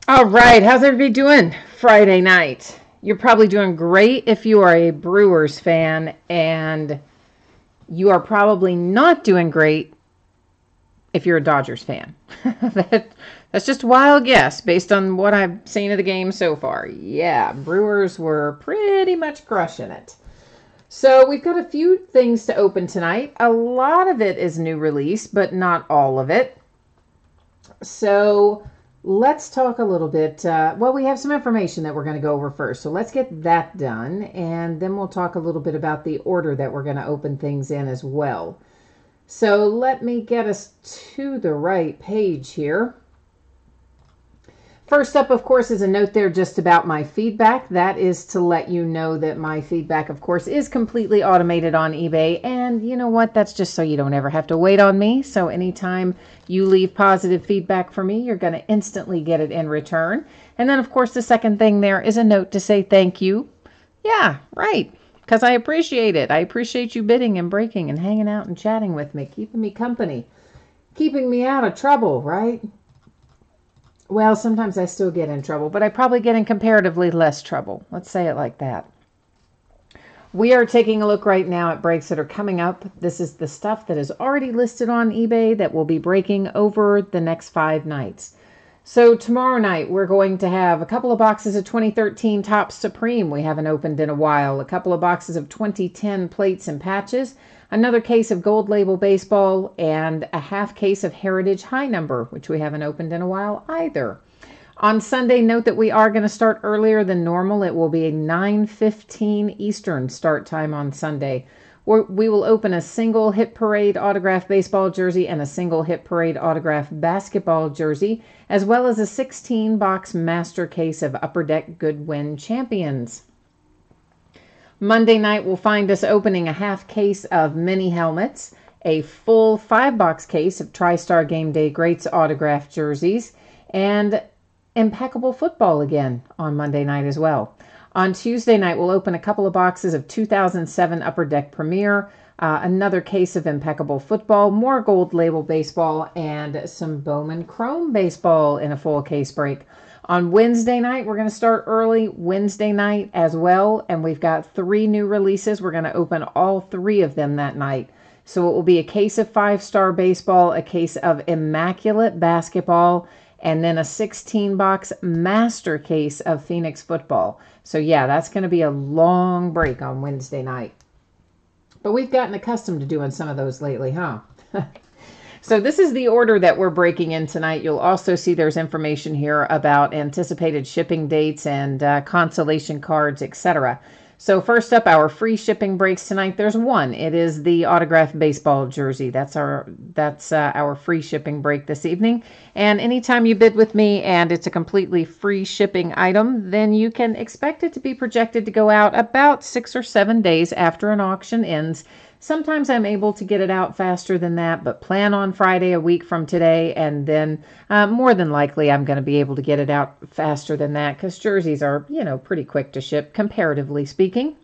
All right, how's everybody doing Friday night? You're probably doing great if you are a Brewers fan, and you are probably not doing great if you're a Dodgers fan. That's just a wild guess based on what I've seen of the game so far. Yeah, Brewers were pretty much crushing it. So we've got a few things to open tonight. A lot of it is new release, but not all of it. So let's talk a little bit. Well, we have some information that we're going to go over first. So let's get that done. And then we'll talk a little bit about the order that we're going to open things in as well. So let me get us to the right page here. First up, of course, is a note there just about my feedback. That is to let you know that my feedback, of course, is completely automated on eBay. And you know what? That's just so you don't ever have to wait on me. So anytime you leave positive feedback for me, you're going to instantly get it in return. And then, of course, the second thing there is a note to say thank you. Yeah, right. Because I appreciate it. I appreciate you bidding and breaking and hanging out and chatting with me, keeping me company, keeping me out of trouble, right? Well, sometimes I still get in trouble, but I probably get in comparatively less trouble. Let's say it like that. We are taking a look right now at breaks that are coming up. This is the stuff that is already listed on eBay that will be breaking over the next 5 nights. So tomorrow night, we're going to have a couple of boxes of 2013 Topps Supreme we haven't opened in a while, a couple of boxes of 2010 plates and patches, another case of Gold Label Baseball, and a half case of Heritage High Number, which we haven't opened in a while either. On Sunday, note that we are going to start earlier than normal. It will be a 9:15 Eastern start time on Sunday. We will open a single Hit Parade autograph baseball jersey and a single Hit Parade autograph basketball jersey, as well as a 16-box master case of Upper Deck Goodwin Champions. Monday night will find us opening a half case of mini helmets, a full 5-box case of TriStar Game Day Greats autograph jerseys, and Impeccable Football again on Monday night as well. On Tuesday night, we'll open a couple of boxes of 2007 Upper Deck Premier, another case of Impeccable Football, more Gold Label Baseball, and some Bowman Chrome Baseball in a full case break. On Wednesday night, we're going to start early Wednesday night as well, and we've got 3 new releases. We're going to open all 3 of them that night. So it will be a case of 5-star baseball, a case of Immaculate Basketball, and then a 16-box master case of Phoenix Football. So yeah, that's going to be a long break on Wednesday night. But we've gotten accustomed to doing some of those lately, huh? So this is the order that we're breaking in tonight. You'll also see there's information here about anticipated shipping dates and consolation cards, etc. So first up, our free shipping breaks tonight. There's one. It is the autographed baseball jersey. That's our free shipping break this evening. And anytime you bid with me and it's a completely free shipping item, then you can expect it to be projected to go out about 6 or 7 days after an auction ends. Sometimes I'm able to get it out faster than that, but plan on Friday a week from today, and then more than likely I'm going to be able to get it out faster than that because jerseys are, pretty quick to ship, comparatively speaking.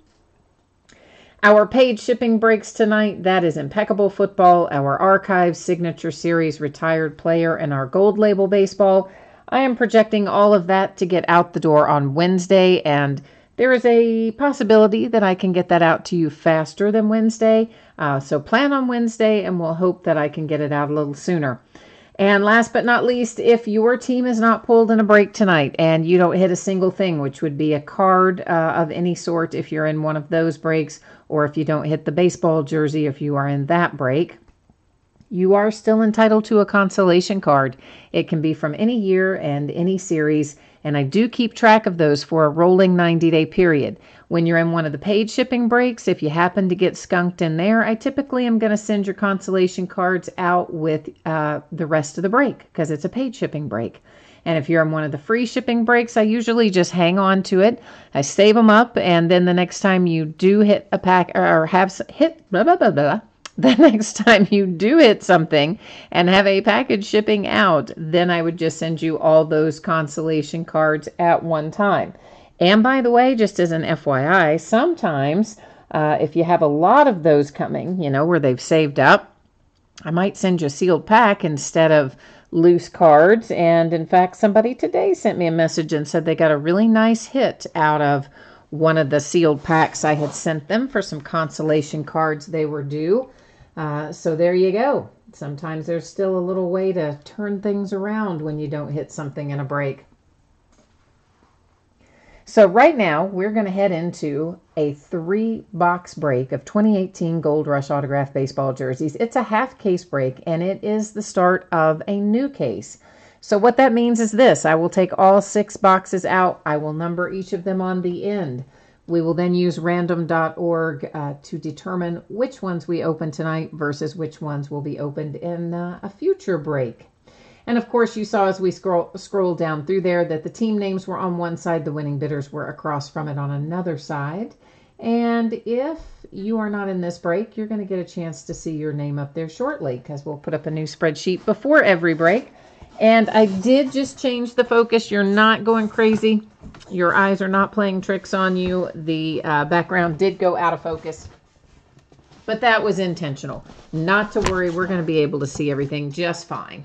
Our paid shipping breaks tonight, that is Impeccable Football, our Archives Signature Series Retired Player, and our Gold Label Baseball. I am projecting all of that to get out the door on Wednesday, and there is a possibility that I can get that out to you faster than Wednesday. So plan on Wednesday, and we'll hope that I can get it out a little sooner. And last but not least, if your team is not pulled in a break tonight and you don't hit a single thing, which would be a card of any sort if you're in one of those breaks, or if you don't hit the baseball jersey if you are in that break, you are still entitled to a consolation card. It can be from any year and any series, and I do keep track of those for a rolling 90-day period. When you're in one of the paid shipping breaks, if you happen to get skunked in there, I typically am going to send your consolation cards out with the rest of the break because it's a paid shipping break. And if you're in one of the free shipping breaks, I usually just hang on to it. I save them up, and then the next time you do hit a pack or have hit blah, blah, blah, blah, the next time you do hit something and have a package shipping out, then I would just send you all those consolation cards at one time. And by the way, just as an FYI, sometimes if you have a lot of those coming, where they've saved up, I might send you a sealed pack instead of loose cards. And in fact, somebody today sent me a message and said they got a really nice hit out of one of the sealed packs I had sent them for some consolation cards they were due. So there you go. Sometimes there's still a little way to turn things around when you don't hit something in a break. So right now, we're going to head into a 3-box break of 2018 Gold Rush autographed baseball jerseys. It's a half case break, and it is the start of a new case. So what that means is this. I will take all 6 boxes out. I will number each of them on the end. We will then use random.org to determine which ones we open tonight versus which ones will be opened in a future break. And of course, you saw as we scroll down through there that the team names were on one side, the winning bidders were across from it on another side. And if you are not in this break, you're going to get a chance to see your name up there shortly, because we'll put up a new spreadsheet before every break. And I did just change the focus. You're not going crazy. Your eyes are not playing tricks on you. The background did go out of focus, but that was intentional. Not to worry, we're going to be able to see everything just fine.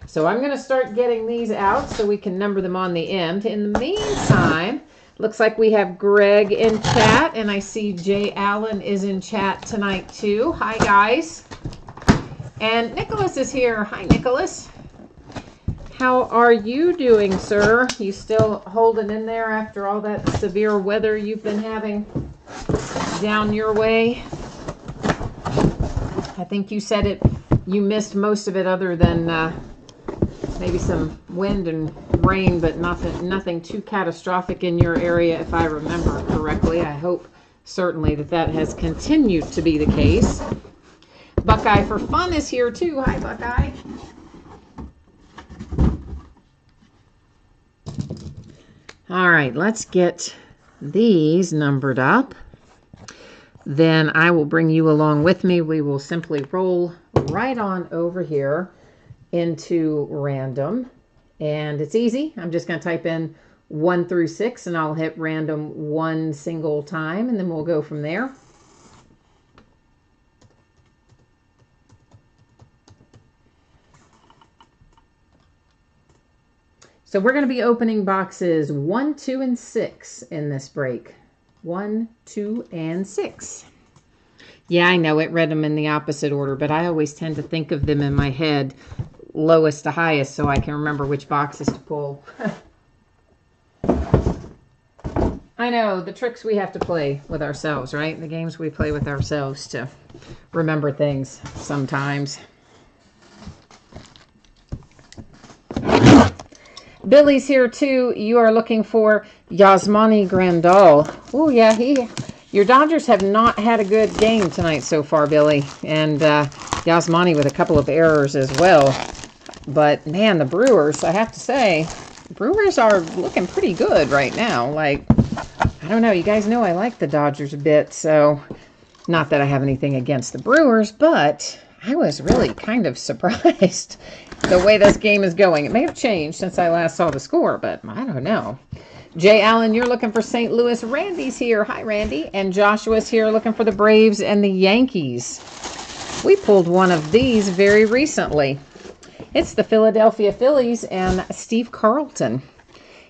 So I'm going to start getting these out so we can number them on the end. In the meantime, looks like we have Greg in chat, and I see Jay Allen is in chat tonight too. Hi, guys. And Nicholas is here. Hi, Nicholas. How are you doing, sir? You still holding in there after all that severe weather you've been having down your way? I think you said you missed most of it other than maybe some wind and rain, but nothing too catastrophic in your area, if I remember correctly. I hope certainly that has continued to be the case. Buckeye for Fun is here too. Hi, Buckeye. All right, let's get these numbered up. Then I will bring you along with me. We will simply roll right on over here into random, and it's easy. I'm just going to type in 1 through 6, and I'll hit random one single time, and then we'll go from there. So we're going to be opening boxes 1, 2, and 6 in this break. 1, 2, and 6. Yeah, I know it read them in the opposite order, but I always tend to think of them in my head lowest to highest so I can remember which boxes to pull. I know, the tricks we have to play with ourselves, right? The games we play with ourselves to remember things sometimes. Billy's here too. You are looking for Yasmani Grandal. Oh yeah, your Dodgers have not had a good game tonight so far, Billy. And Yasmani with a couple of errors as well. But man, the Brewers, I have to say, the Brewers are looking pretty good right now. Like, I don't know, you guys know I like the Dodgers a bit, so not that I have anything against the Brewers, but I was really kind of surprised the way this game is going. It may have changed since I last saw the score, but I don't know. Jay Allen, you're looking for St. Louis. Randy's here. Hi, Randy. And Joshua's here looking for the Braves and the Yankees. We pulled one of these very recently. It's the Philadelphia Phillies and Steve Carlton.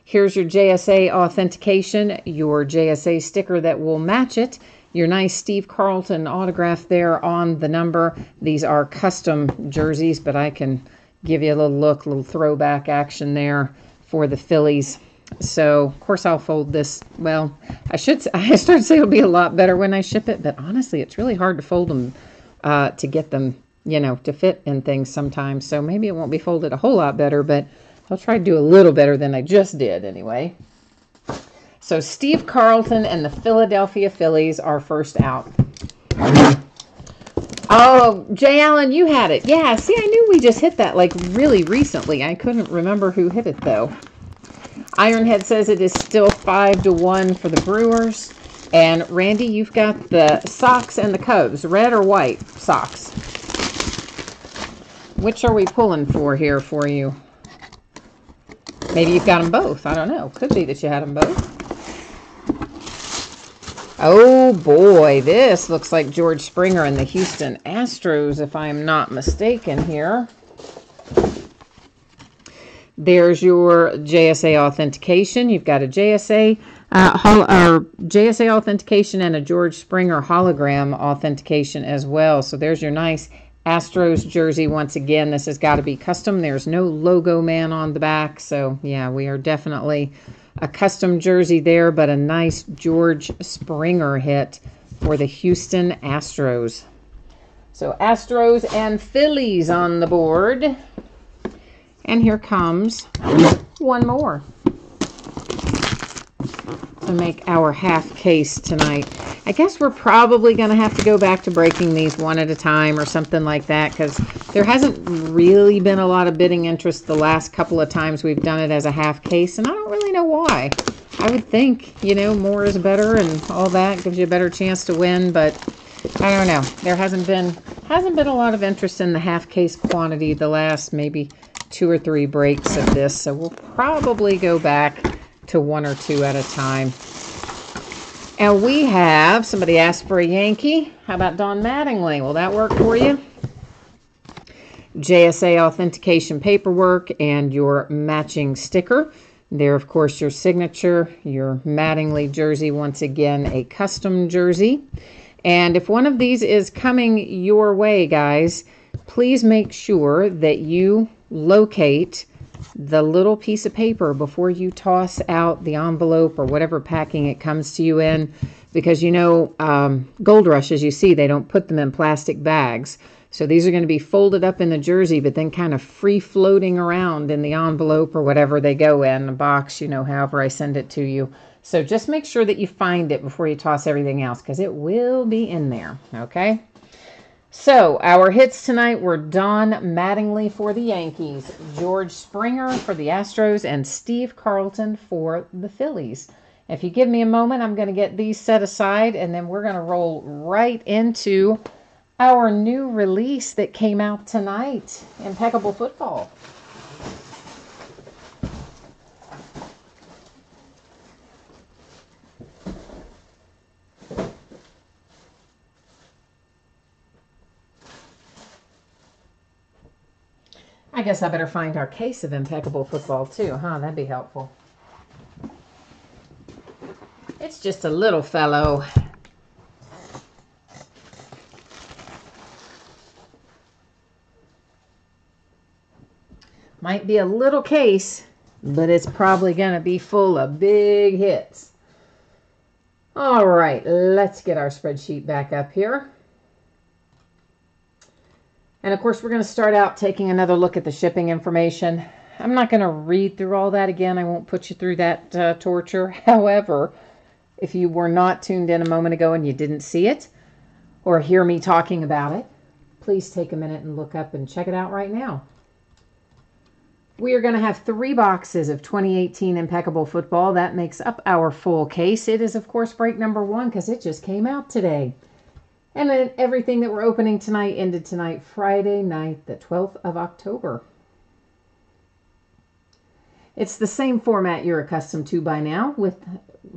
Here's your JSA authentication, your JSA sticker that will match it, your nice Steve Carlton autograph there on the number. These are custom jerseys, but I can give you a little look, a little throwback action there for the Phillies. So, of course, I'll fold this. Well, I started to say it'll be a lot better when I ship it, but honestly, it's really hard to fold them to get them, you know, to fit in things sometimes. So maybe it won't be folded a whole lot better, but I'll try to do a little better than I just did anyway. So Steve Carlton and the Philadelphia Phillies are first out. Oh, Jay Allen, you had it. Yeah, see, I knew we just hit that like really recently. I couldn't remember who hit it though. Ironhead says it is still 5-1 for the Brewers. And Randy, you've got the Sox and the Cubs, red or white Sox. Which are we pulling for here for you? Maybe you've got them both. I don't know. Could be that you had them both. Oh boy, this looks like George Springer and the Houston Astros, if I'm not mistaken here. There's your JSA authentication. You've got a JSA JSA authentication and a George Springer hologram authentication as well. So there's your nice Astros jersey. Once again, this has got to be custom. There's no logo man on the back. So yeah, we are definitely a custom jersey there, but a nice George Springer hit for the Houston Astros. So Astros and Phillies on the board. And here comes one more to make our half case tonight. I guess we're probably going to have to go back to breaking these one at a time or something like that, because there hasn't really been a lot of bidding interest the last couple of times we've done it as a half case, and I don't really know why. I would think, you know, more is better and all that gives you a better chance to win, but I don't know. There hasn't been a lot of interest in the half case quantity the last maybe 2 or 3 breaks of this, so we'll probably go back to 1 or 2 at a time. And we have, somebody asked for a Yankee. How about Don Mattingly? Will that work for you? JSA authentication paperwork and your matching sticker. There, of course, your signature, your Mattingly jersey, once again, a custom jersey. And if one of these is coming your way, guys, please make sure that you locate the little piece of paper before you toss out the envelope or whatever packing it comes to you in, because you know Gold Rush, as you see, they don't put them in plastic bags, so these are going to be folded up in the jersey but then kind of free floating around in the envelope or whatever they go in the box, you know, however I send it to you. So just make sure that you find it before you toss everything else, because it will be in there. Okay. So, our hits tonight were Don Mattingly for the Yankees, George Springer for the Astros, and Steve Carlton for the Phillies. If you give me a moment, I'm going to get these set aside, and then we're going to roll right into our new release that came out tonight, Impeccable Football. I guess I better find our case of Impeccable Football too, huh? That'd be helpful. It's just a little fellow. Might be a little case, but it's probably going to be full of big hits. All right, let's get our spreadsheet back up here. And of course, we're going to start out taking another look at the shipping information. I'm not going to read through all that again. I won't put you through that torture. However, if you were not tuned in a moment ago and you didn't see it or hear me talking about it, please take a minute and look up and check it out right now. We are going to have 3 boxes of 2018 Impeccable Football. That makes up our full case. It is, of course, break number 1 because it just came out today. And then everything that we're opening tonight ended tonight, Friday night, the 12th of October. It's the same format you're accustomed to by now, with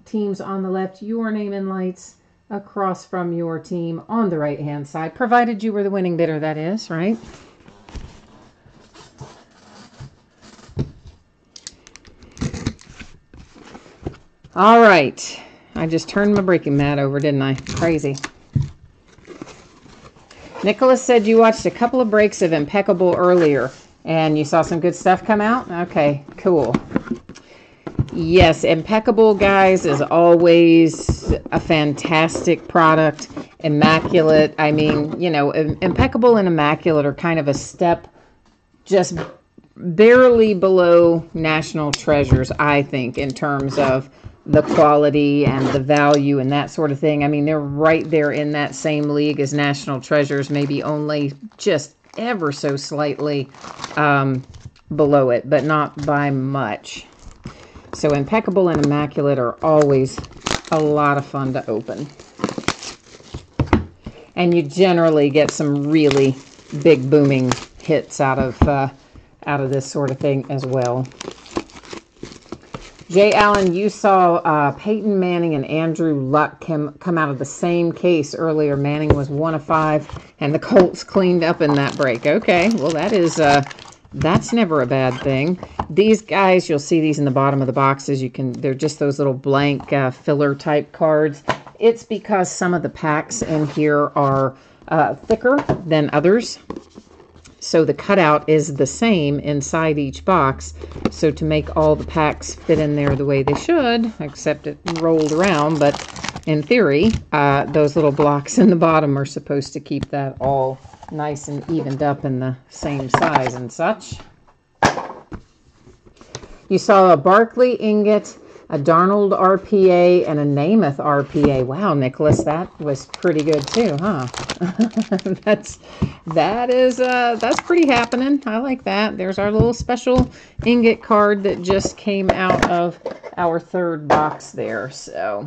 teams on the left, your name in lights across from your team on the right-hand side, provided you were the winning bidder, that is, right? All right. I just turned my breaking mat over, didn't I? Crazy. Nicholas said you watched a couple of breaks of Impeccable earlier and you saw some good stuff come out? Okay, cool. Yes, Impeccable, guys, is always a fantastic product. Immaculate. I mean, you know, Impeccable and Immaculate are kind of a step just barely below National Treasures, I think, in terms of the quality and the value and that sort of thing. I mean, they're right there in that same league as National Treasures, maybe only just ever so slightly below it, but not by much. So Impeccable and Immaculate are always a lot of fun to open. And you generally get some really big booming hits out of this sort of thing as well. Jay Allen, you saw Peyton Manning and Andrew Luck come out of the same case earlier. Manning was 1 of 5, and the Colts cleaned up in that break. Okay, well, that is That's never a bad thing. These guys, you'll see these in the bottom of the boxes. They're just those little blank filler type cards. It's because some of the packs in here are thicker than others. So the cutout is the same inside each box. So to make all the packs fit in there the way they should, except it rolled around, but in theory, those little blocks in the bottom are supposed to keep that all nice and evened up in the same size and such. You saw a Barkley ingot, a Darnold RPA, and a Namath RPA. Wow, Nicholas, that was pretty good too, huh? that's pretty happening. I like that. There's our little special ingot card that just came out of our third box there. So,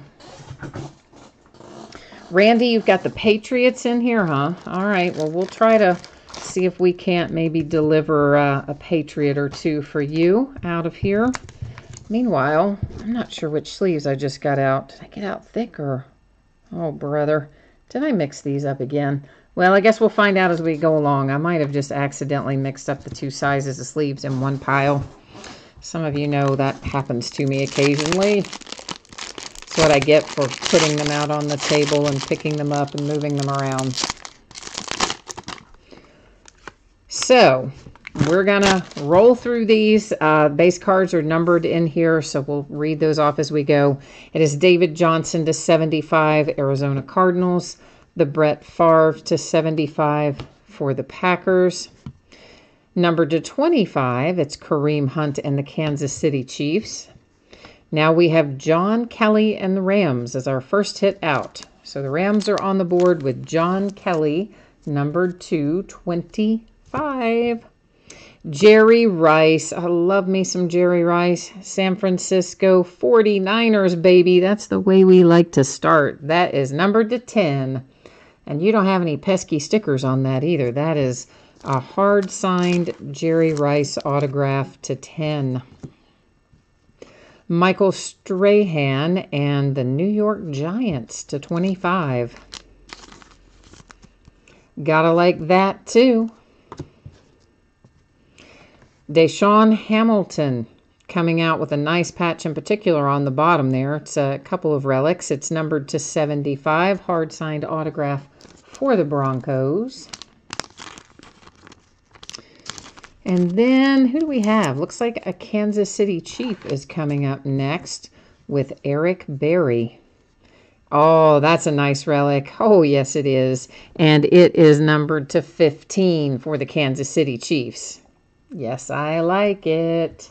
Randy, you've got the Patriots in here, huh? All right. Well, we'll try to see if we can't maybe deliver a Patriot or two for you out of here. Meanwhile, I'm not sure which sleeves I just got out. Did I get out thicker? Oh, brother. Did I mix these up again? Well, I guess we'll find out as we go along. I might have just accidentally mixed up the two sizes of sleeves in one pile. Some of you know that happens to me occasionally. It's what I get for putting them out on the table and picking them up and moving them around. So, we're going to roll through these. Base cards are numbered in here, so we'll read those off as we go. It is David Johnson to 75, Arizona Cardinals. The Brett Favre to 75 for the Packers. Numbered to 25, it's Kareem Hunt and the Kansas City Chiefs. Now we have John Kelly and the Rams as our first hit out. So the Rams are on the board with John Kelly, numbered to 25. Jerry Rice. I love me some Jerry Rice. San Francisco 49ers, baby. That's the way we like to start. That is numbered to 10. And you don't have any pesky stickers on that either. That is a hard-signed Jerry Rice autograph to 10. Michael Strahan and the New York Giants to 25. Gotta like that, too. Deshaun Hamilton coming out with a nice patch in particular on the bottom there. It's a couple of relics. It's numbered to 75. Hard-signed autograph for the Broncos. And then, who do we have? Looks like a Kansas City Chief is coming up next with Eric Berry. Oh, that's a nice relic. Oh, yes, it is. And it is numbered to 15 for the Kansas City Chiefs. Yes, I like it.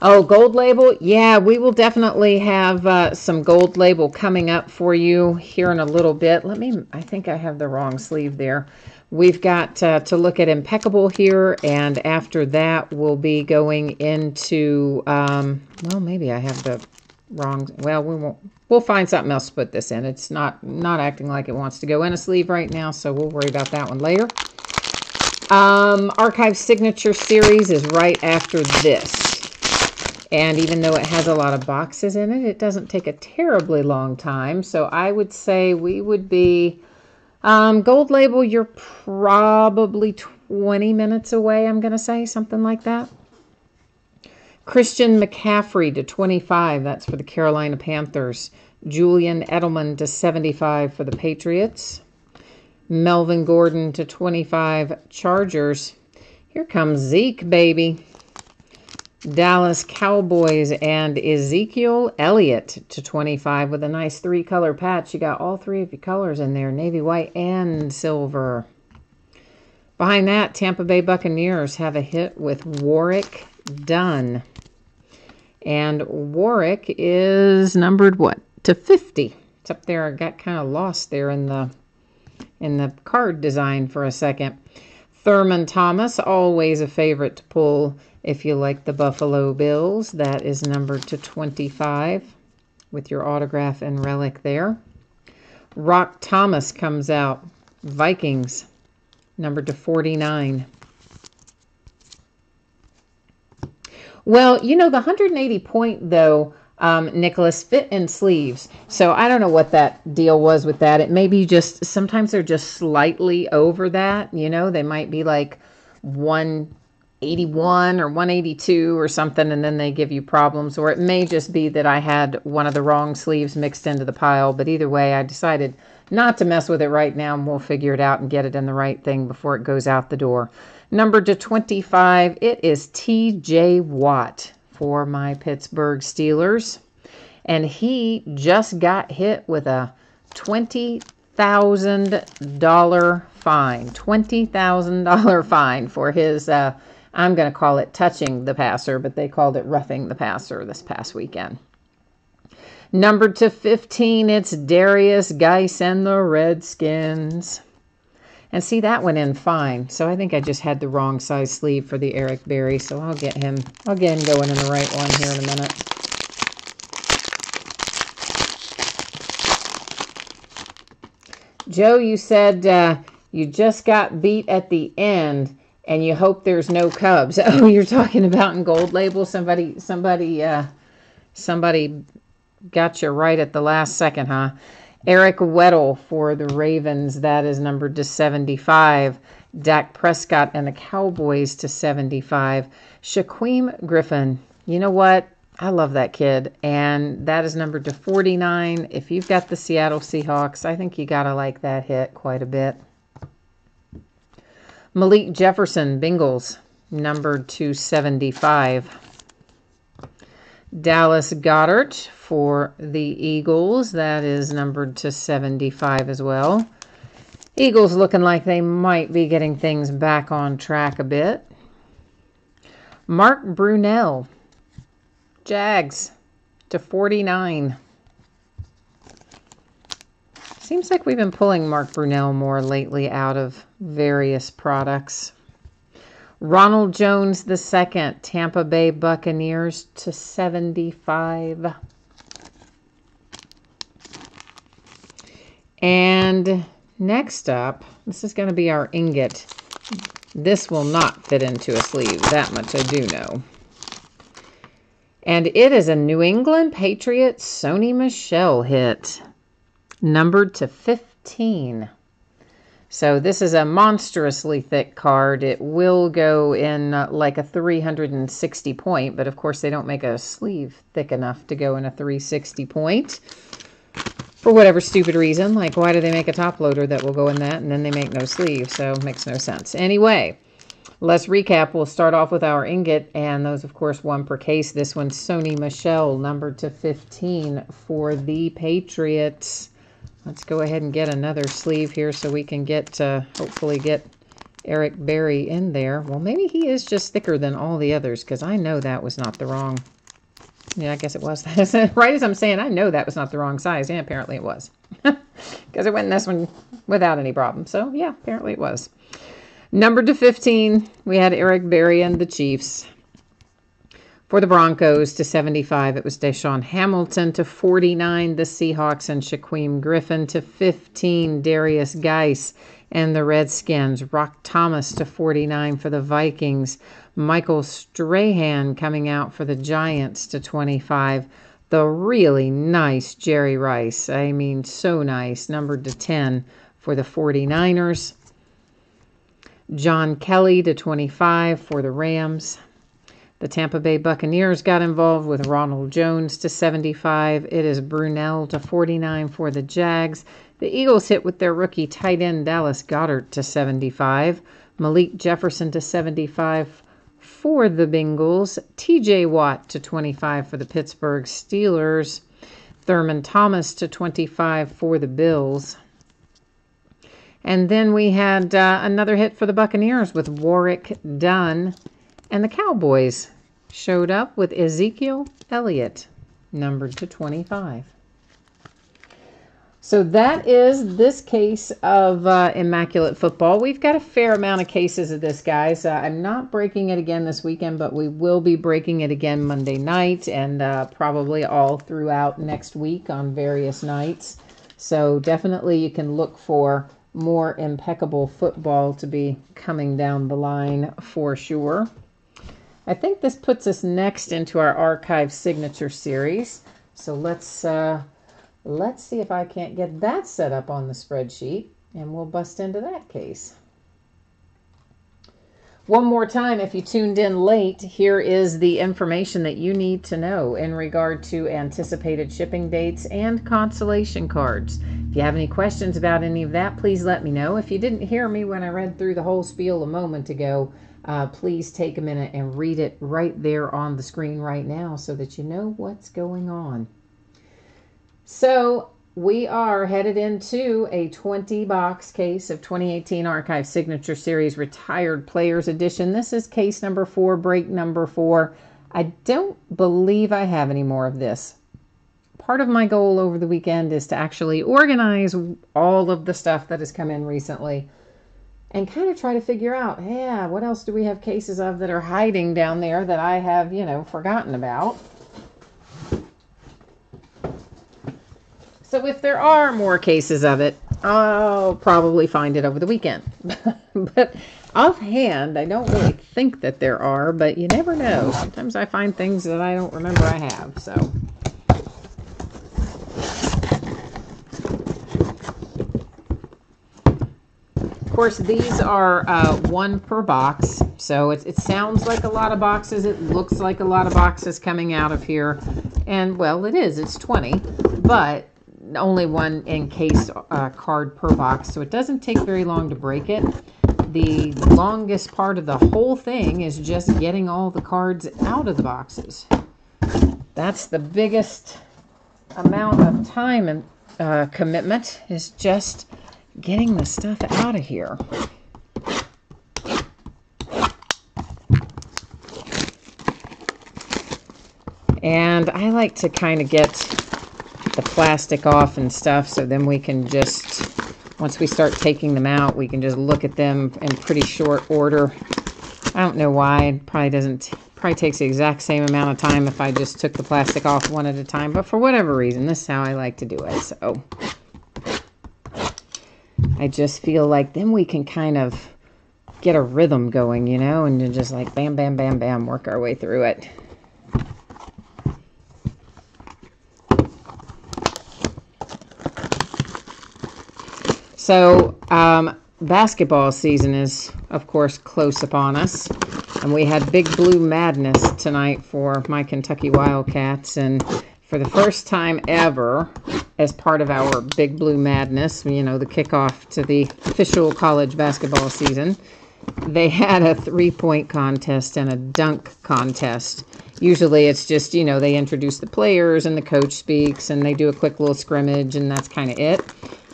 Oh, gold label. Yeah, we will definitely have some gold label coming up for you here in a little bit. I think I have the wrong sleeve there. We've got to look at Impeccable here, and after that, we'll be going into, well, maybe I have the wrong, well, we won't. We'll find something else to put this in. It's not acting like it wants to go in a sleeve right now, so we'll worry about that one later. Archive Signature Series is right after this. And even though it has a lot of boxes in it, it doesn't take a terribly long time. So I would say we would be, gold label, you're probably 20 minutes away, I'm going to say, something like that. Christian McCaffrey to 25, that's for the Carolina Panthers. Julian Edelman to 75 for the Patriots. Melvin Gordon to 25, Chargers. Here comes Zeke, baby. Dallas Cowboys and Ezekiel Elliott to 25 with a nice 3-color patch. You got all 3 of your colors in there, navy, white, and silver. Behind that, Tampa Bay Buccaneers have a hit with Warwick Dunn. And Warwick is numbered, what, to 50. It's up there. I got kind of lost there in the card design for a second. Thurman Thomas, always a favorite to pull if you like the Buffalo Bills. That is numbered to 25 with your autograph and relic there. Rock Thomas comes out. Vikings, numbered to 49. Well, you know, the 180 point, though, Nicholas Fit in sleeves. So I don't know what that deal was with that. It may be just, sometimes they're just slightly over that. You know, they might be like 181 or 182 or something, and then they give you problems. Or it may just be that I had one of the wrong sleeves mixed into the pile. But either way, I decided not to mess with it right now, and we'll figure it out and get it in the right thing before it goes out the door. Number to 25, it is T.J. Watt for my Pittsburgh Steelers. And he just got hit with a $20,000 fine. $20,000 fine for his, I'm going to call it touching the passer, but they called it roughing the passer this past weekend. Number to 15, it's Darius Geis and the Redskins. And see, that went in fine. So I think I just had the wrong size sleeve for the Eric Berry. So I'll get him going in the right one here in a minute. Joe, you said you just got beat at the end and you hope there's no Cubs. Oh, you're talking about in Gold Label? Somebody got you right at the last second, huh? Eric Weddle for the Ravens, that is numbered to 75. Dak Prescott and the Cowboys to 75. Shaquem Griffin, you know what? I love that kid, and that is numbered to 49. If you've got the Seattle Seahawks, I think you got to like that hit quite a bit. Malik Jefferson, Bengals, numbered to 75. Dallas Goedert for the Eagles. That is numbered to 75 as well. Eagles looking like they might be getting things back on track a bit. Mark Brunell, Jags, to 49. Seems like we've been pulling Mark Brunell more lately out of various products. Ronald Jones II, Tampa Bay Buccaneers, to 75. And next up, this is going to be our ingot. This will not fit into a sleeve, that much I do know. And it is a New England Patriots Sony Michel hit, numbered to 15. So this is a monstrously thick card. It will go in like a 360 point, but of course they don't make a sleeve thick enough to go in a 360 point for whatever stupid reason. Like, why do they make a top loader that will go in that and then they make no sleeve? So it makes no sense. Anyway, let's recap. We'll start off with our ingot, and those, of course, one per case. This one's Sony Michel, numbered to 15 for the Patriots. Let's go ahead and get another sleeve here so we can get, hopefully get Eric Berry in there. Well, maybe he is just thicker than all the others, because I know that was not the wrong. Yeah, I guess it was. Right as I'm saying, I know that was not the wrong size. Yeah, apparently it was. Because it went in this one without any problem. So, yeah, apparently it was. Numbered to 15, we had Eric Berry and the Chiefs. For the Broncos, to 75, it was Deshaun Hamilton. To 49, the Seahawks and Shaquem Griffin. To 15, Darius Geis and the Redskins. Rock Thomas to 49 for the Vikings. Michael Strahan coming out for the Giants to 25. The really nice Jerry Rice. I mean, so nice. Numbered to 10 for the 49ers. John Kelly to 25 for the Rams. The Tampa Bay Buccaneers got involved with Ronald Jones to 75. It is Brunell to 49 for the Jags. The Eagles hit with their rookie tight end Dallas Goedert to 75. Malik Jefferson to 75 for the Bengals. T.J. Watt to 25 for the Pittsburgh Steelers. Thurman Thomas to 25 for the Bills. And then we had another hit for the Buccaneers with Warrick Dunn. And the Cowboys showed up with Ezekiel Elliott, numbered to 25. So that is this case of Immaculate Football. We've got a fair amount of cases of this, guys. I'm not breaking it again this weekend, but we will be breaking it again Monday night and probably all throughout next week on various nights. So definitely you can look for more impeccable football to be coming down the line for sure. I think this puts us next into our archive signature series. So let's see if I can't get that set up on the spreadsheet, and we'll bust into that case. One more time, if you tuned in late, here is the information that you need to know in regard to anticipated shipping dates and consolation cards. If you have any questions about any of that, please let me know. If you didn't hear me when I read through the whole spiel a moment ago, please take a minute and read it right there on the screen right now so that you know what's going on. So we are headed into a 20-box case of 2018 Archive Signature Series Retired Players Edition. This is case number 4, break number 4. I don't believe I have any more of this. Part of my goal over the weekend is to actually organize all of the stuff that has come in recently and kind of try to figure out, yeah, what else do we have cases of that are hiding down there that I have, forgotten about. So if there are more cases of it, I'll probably find it over the weekend. But offhand, I don't really think that there are, but you never know. Sometimes I find things that I don't remember I have, so. Of course, these are 1 per box, so it sounds like a lot of boxes. It looks like a lot of boxes coming out of here. And, well, it is. It's 20, but only 1 encased card per box, so it doesn't take very long to break it. The longest part of the whole thing is just getting all the cards out of the boxes. That's the biggest amount of time and commitment, is just getting the stuff out of here. And I like to kind of get the plastic off and stuff, so then we can just, once we start taking them out, we can just look at them in pretty short order. I don't know why. It probably takes the exact same amount of time if I just took the plastic off one at a time, but for whatever reason, this is how I like to do it. So I just feel like then we can kind of get a rhythm going, and then just like bam, bam, bam, bam, work our way through it. So, basketball season is, of course, close upon us, and we had Big Blue Madness tonight for my Kentucky Wildcats, and for the first time ever, as part of our Big Blue Madness, the kickoff to the official college basketball season, they had a 3-point contest and a dunk contest. Usually it's just, they introduce the players and the coach speaks, and they do a quick little scrimmage, and that's kind of it.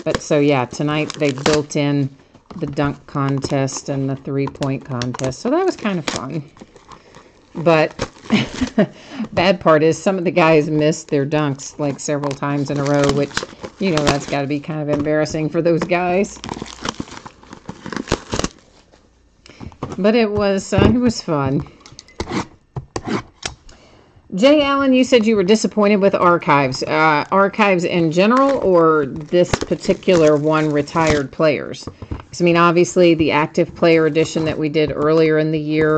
But so, yeah, tonight they built in the dunk contest and the 3-point contest. So that was kind of fun. But bad part is some of the guys missed their dunks like several times in a row, which, that's got to be kind of embarrassing for those guys. But it was fun. Jay Allen, you said you were disappointed with archives. Archives in general, or this particular one, retired players? Because, obviously the active player edition that we did earlier in the year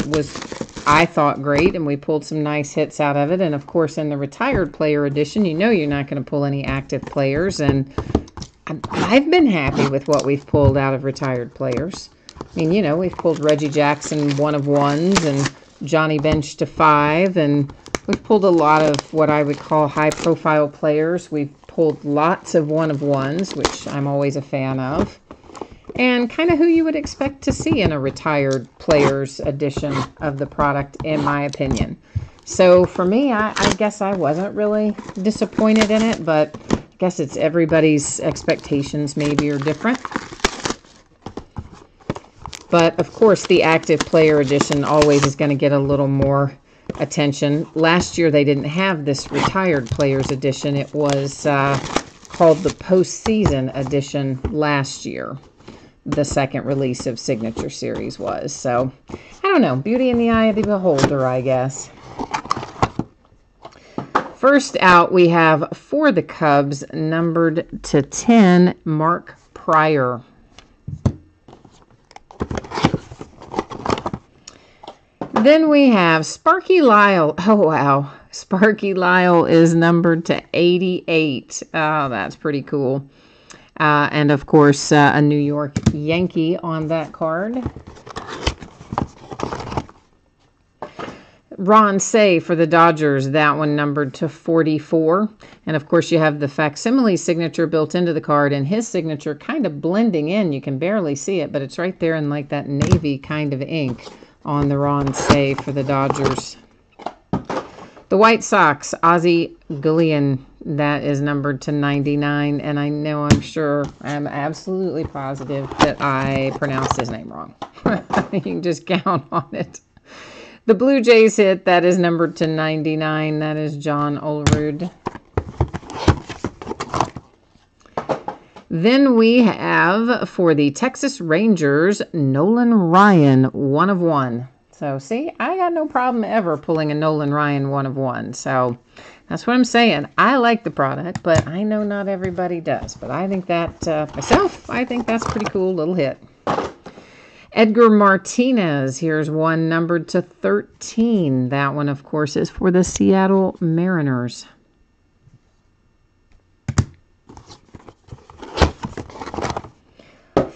was, I thought, great, and we pulled some nice hits out of it. And, of course, in the retired player edition, you're not going to pull any active players. And I've been happy with what we've pulled out of retired players. We've pulled Reggie Jackson 1 of 1s, and Johnny Bench to 5, and we've pulled a lot of what I would call high-profile players. We've pulled lots of 1 of 1s, which I'm always a fan of, and kind of who you would expect to see in a retired players edition of the product, in my opinion. So for me, I guess I wasn't really disappointed in it, but I guess it's everybody's expectations maybe are different. But, of course, the active player edition always is going to get a little more attention. Last year, they didn't have this retired players edition. It was called the postseason edition last year. The second release of Signature Series was. So, I don't know. Beauty in the eye of the beholder, I guess. First out, we have, for the Cubs, numbered to 10, Mark Prior. Then we have Sparky Lyle. Oh, wow. Sparky Lyle is numbered to 88. Oh, that's pretty cool. And, of course, a New York Yankee on that card. Ron Cey for the Dodgers, that one numbered to 44. And, of course, you have the facsimile signature built into the card, and his signature kind of blending in. You can barely see it, but it's right there in like that navy kind of ink on the Ron Cey for the Dodgers. The White Sox, Ozzie Guillen, that is numbered to 99. And I know, I'm absolutely positive that I pronounced his name wrong. You can just count on it. The Blue Jays hit, that is numbered to 99. That is John Olerud. Then we have, for the Texas Rangers, Nolan Ryan, 1 of 1. So, see, I got no problem ever pulling a Nolan Ryan 1 of 1. So, that's what I'm saying. I like the product, but I know not everybody does. But I think that, myself, I think that's a pretty cool little hit. Edgar Martinez, here's one numbered to 13. That one, of course, is for the Seattle Mariners.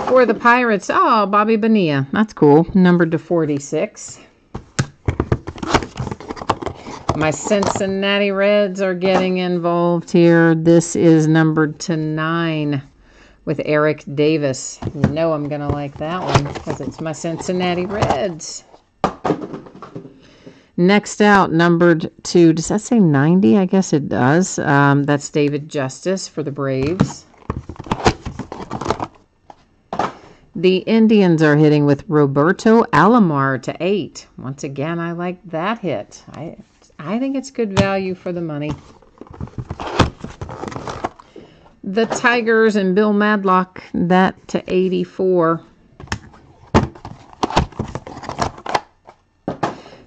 For the Pirates, oh, Bobby Bonilla. That's cool. Numbered to 46. My Cincinnati Reds are getting involved here. This is numbered to 9. With Eric Davis. You know I'm going to like that one because it's my Cincinnati Reds. Next out, numbered to, does that say 90? I guess it does. That's David Justice for the Braves. The Indians are hitting with Roberto Alomar to 8. Once again, I like that hit. I think it's good value for the money. The Tigers and Bill Madlock, that to 84.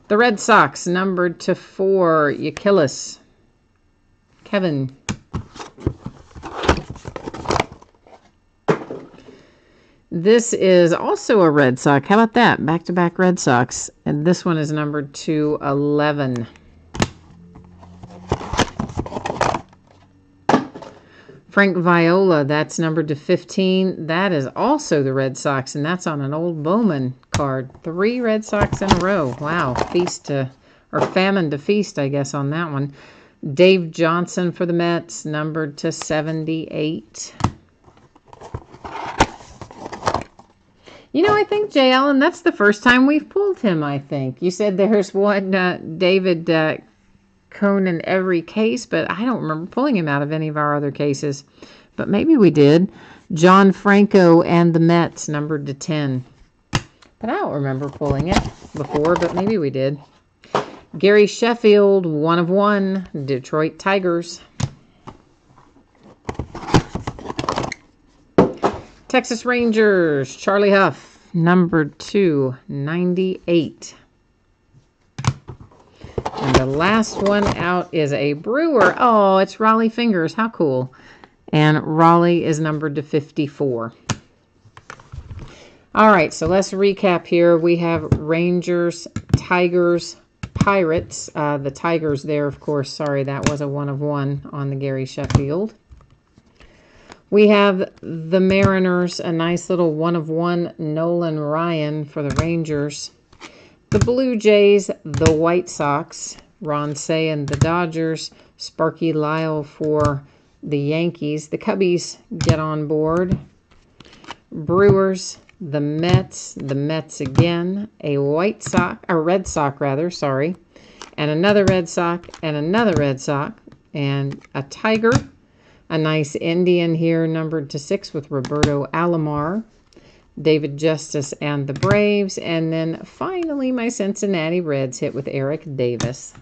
The Red Sox, numbered to 4, Youkilis. Kevin. This is also a Red Sox. How about that? Back-to-back Red Sox. And this one is numbered to 11. Frank Viola, that's numbered to 15. That is also the Red Sox, and that's on an old Bowman card. 3 Red Sox in a row. Wow, famine to feast, I guess, on that one. Dave Johnson for the Mets, numbered to 78. You know, I think, Jay Allen, that's the first time we've pulled him, I think. You said there's one David Cone in every case, but I don't remember pulling him out of any of our other cases. But maybe we did. John Franco and the Mets, numbered to 10. But I don't remember pulling it before, but maybe we did. Gary Sheffield, 1 of 1, Detroit Tigers. Texas Rangers, Charlie Huff, numbered to 98. And the last one out is a Brewer. Oh, it's Raleigh Fingers. How cool. And Raleigh is numbered to 54. All right, so let's recap here. We have Rangers, Tigers, Pirates. The Tigers there, of course. Sorry, that was a 1 of 1 on the Gary Sheffield. We have the Mariners, a nice little 1 of 1 Nolan Ryan for the Rangers. The Blue Jays, the White Sox, Ron Cey and the Dodgers, Sparky Lyle for the Yankees. The Cubbies get on board. Brewers, the Mets again, a Red Sox rather, sorry, and another Red Sox, and another Red Sox, and a Tiger, a nice Indian here numbered to 6 with Roberto Alomar. David Justice and the Braves. And then finally my Cincinnati Reds hit with Eric Davis.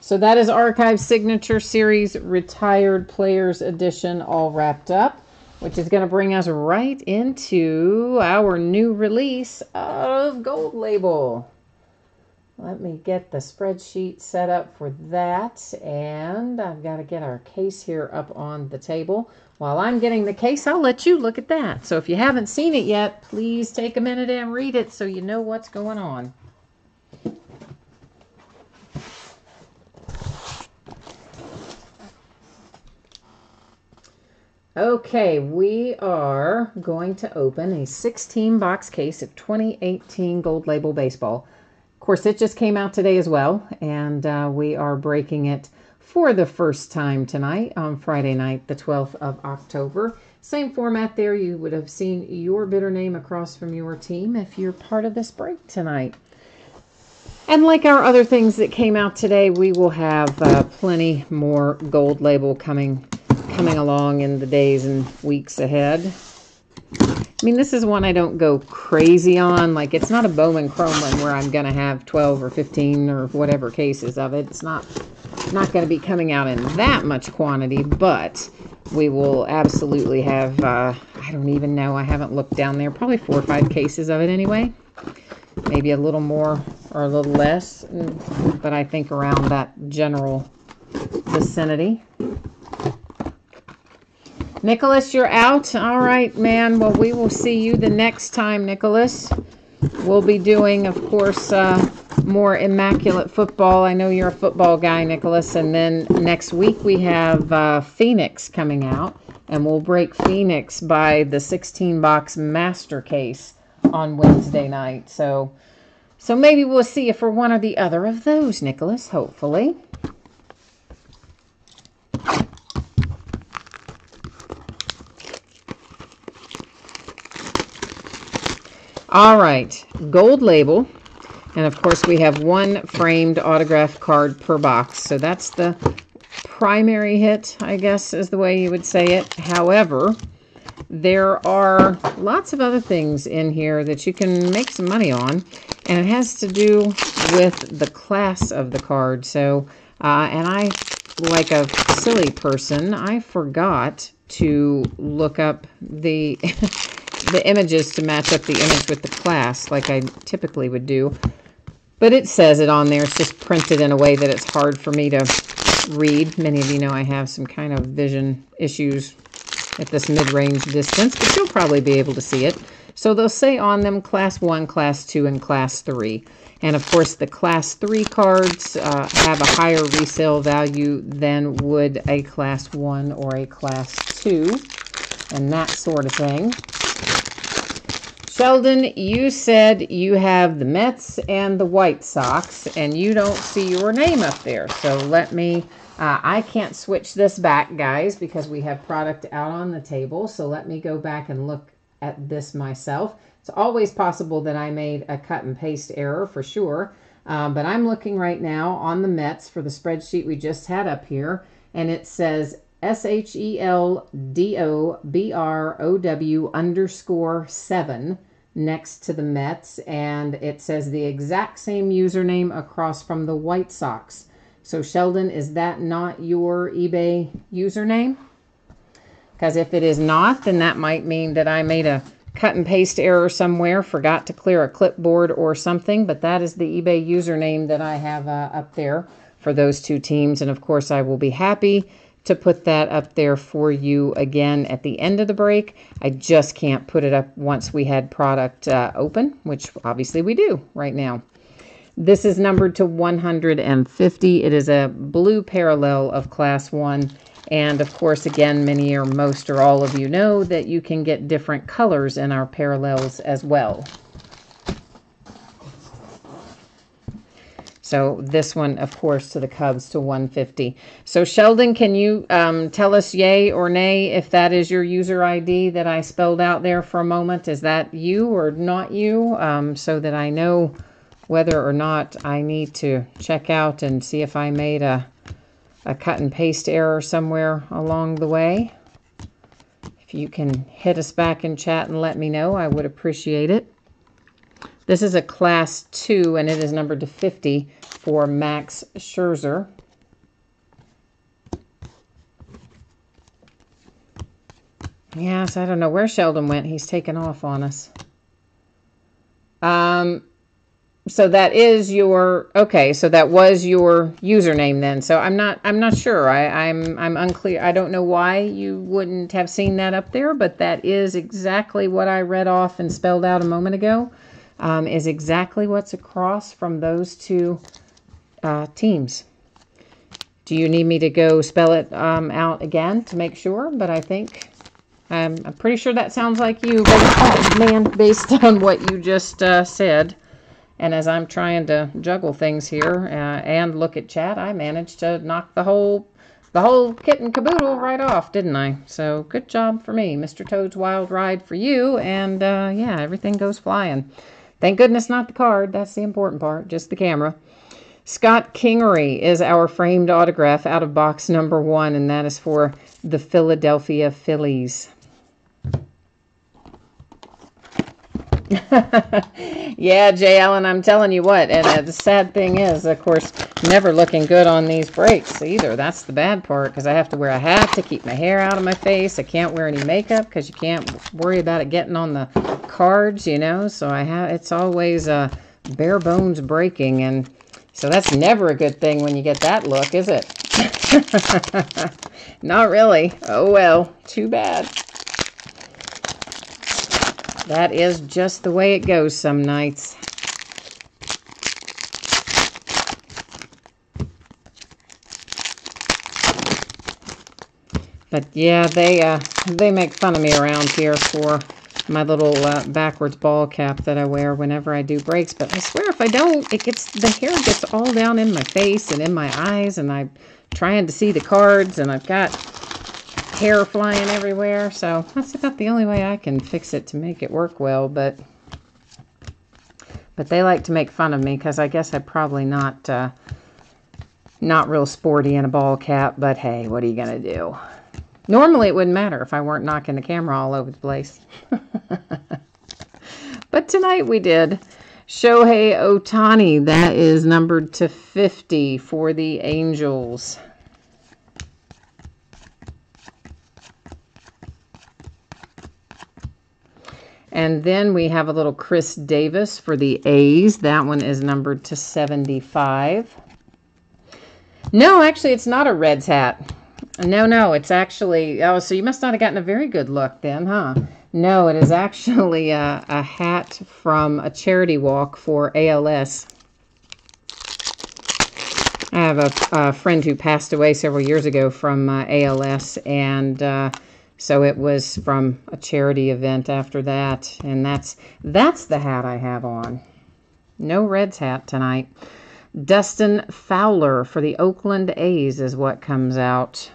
So that is Archive Signature Series Retired Players Edition all wrapped up, which is going to bring us right into our new release of Gold Label. Let me get the spreadsheet set up for that, and I've got to get our case here up on the table. While I'm getting the case, I'll let you look at that. So if you haven't seen it yet, please take a minute and read it so you know what's going on. Okay, we are going to open a 16-box case of 2018 Gold Label Baseball. Of course, it just came out today as well, and we are breaking it for the first time tonight on Friday night, the 12th of October. Same format there. You would have seen your bidder name across from your team if you're part of this break tonight. And like our other things that came out today, we will have plenty more Gold Label coming along in the days and weeks ahead. I mean, this is one I don't go crazy on. Like, it's not a Bowman Chrome one where I'm going to have 12 or 15 or whatever cases of it. It's not going to be coming out in that much quantity, but we will absolutely have, I don't even know, I haven't looked down there, probably 4 or 5 cases of it anyway. Maybe a little more or a little less, but I think around that general vicinity. Nicholas, you're out? All right, man. Well, we will see you the next time, Nicholas. We'll be doing, of course, more Immaculate Football. I know you're a football guy, Nicholas. And then next week we have Phoenix coming out. And we'll break Phoenix by the 16-box master case on Wednesday night. So maybe we'll see you for one or the other of those, Nicholas, hopefully. All right, Gold Label, and of course we have 1 framed autograph card per box, so that's the primary hit, I guess is the way you would say it. However, there are lots of other things in here that you can make some money on, and it has to do with the class of the card. So, and I, like a silly person, I forgot to look up the the images to match up the image with the class like I typically would do. But it says it on there. It's just printed in a way that it's hard for me to read. Many of you know I have some kind of vision issues at this mid-range distance, but you'll probably be able to see it. So they'll say on them Class 1, Class 2, and Class 3. And of course the Class 3 cards have a higher resale value than would a Class 1 or a Class 2, and that sort of thing. Sheldon, you said you have the Mets and the White Sox, and you don't see your name up there. So let me, I can't switch this back, guys, because we have product out on the table. So let me go back and look at this myself. It's always possible that I made a cut and paste error for sure. But I'm looking right now on the Mets for the spreadsheet we just had up here, and it says SHELDOBROW_7 next to the Mets, and it says the exact same username across from the White Sox. So Sheldon, is that not your eBay username? Because if it is not, then that might mean that I made a cut and paste error somewhere, forgot to clear a clipboard or something, but that is the eBay username that I have up there for those 2 teams. And of course I will be happy to put that up there for you again at the end of the break. I just can't put it up once we had product open, which obviously we do right now. This is numbered to 150. It is a blue parallel of Class 1. And of course, again, many or most or all of you know that you can get different colors in our parallels as well. So this one, of course, to the Cubs to 150. So Sheldon, can you tell us yay or nay if that is your user ID that I spelled out there for a moment? Is that you or not you? So that I know whether or not I need to check out and see if I made a cut and paste error somewhere along the way. If you can hit us back in chat and let me know, I would appreciate it. This is a Class 2, and it is numbered to 50 for Max Scherzer. Yes, I don't know where Sheldon went. He's taken off on us. So that is your, okay, so that was your username then. So I'm not sure. I'm unclear. I don't know why you wouldn't have seen that up there, but that is exactly what I read off and spelled out a moment ago. Is exactly what's across from those two teams. Do you need me to go spell it out again to make sure? But I think I'm pretty sure that sounds like you, based on what you just said. And as I'm trying to juggle things here and look at chat, I managed to knock the whole kit and caboodle right off, didn't I? So good job for me. Mr. Toad's Wild Ride for you. And yeah, everything goes flying. Thank goodness not the card. That's the important part, just the camera. Scott Kingery is our framed autograph out of box number 1, and that is for the Philadelphia Phillies. Yeah, Jay Allen, I'm telling you what, and the sad thing is, of course, never looking good on these breaks either. That's the bad part, because I have to wear a hat to keep my hair out of my face. I can't wear any makeup because you can't worry about it getting on the cards, you know. So it's always bare bones breaking, and so that's never a good thing when you get that look, is it? Not really. Oh well, too bad. That is just the way it goes some nights. But yeah, they make fun of me around here for my little backwards ball cap that I wear whenever I do breaks. But I swear if I don't, the hair gets all down in my face and in my eyes, and I'm trying to see the cards, and I've got hair flying everywhere. So that's about the only way I can fix it to make it work well. But they like to make fun of me because I guess I'm probably not real sporty in a ball cap. But hey, what are you gonna do? Normally it wouldn't matter if I weren't knocking the camera all over the place. But tonight we did. Shohei Ohtani, that is numbered to 50 for the Angels. And then we have a little Chris Davis for the A's. That one is numbered to 75. No, actually, it's not a Reds hat. No, it's actually... Oh, so you must not have gotten a very good look then, huh? No, it is actually a hat from a charity walk for ALS. I have a friend who passed away several years ago from ALS, and so it was from a charity event after that, and that's the hat I have on. No Reds hat tonight. Dustin Fowler for the Oakland A's is what comes out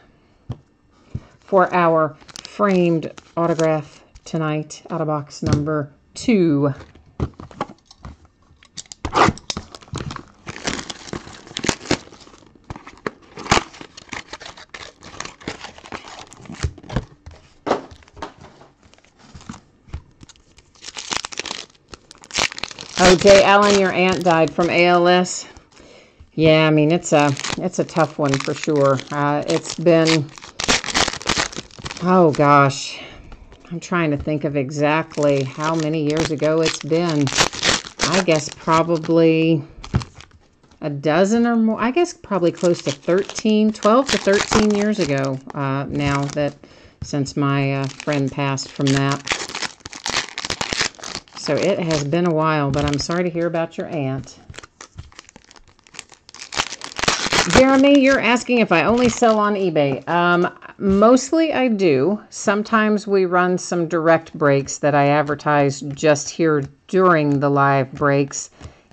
for our framed autograph tonight out of box number 2. Oh, Jay Allen, your aunt died from ALS. Yeah, I mean, it's a tough one for sure. It's been, oh gosh, I'm trying to think of exactly how many years ago it's been. I guess probably a dozen or more. I guess probably close to 12 to 13 years ago now, that since my friend passed from that. So it has been a while, but I'm sorry to hear about your aunt. Jeremy, you're asking if I only sell on eBay. Mostly I do. Sometimes we run some direct breaks that I advertise just here during the live breaks,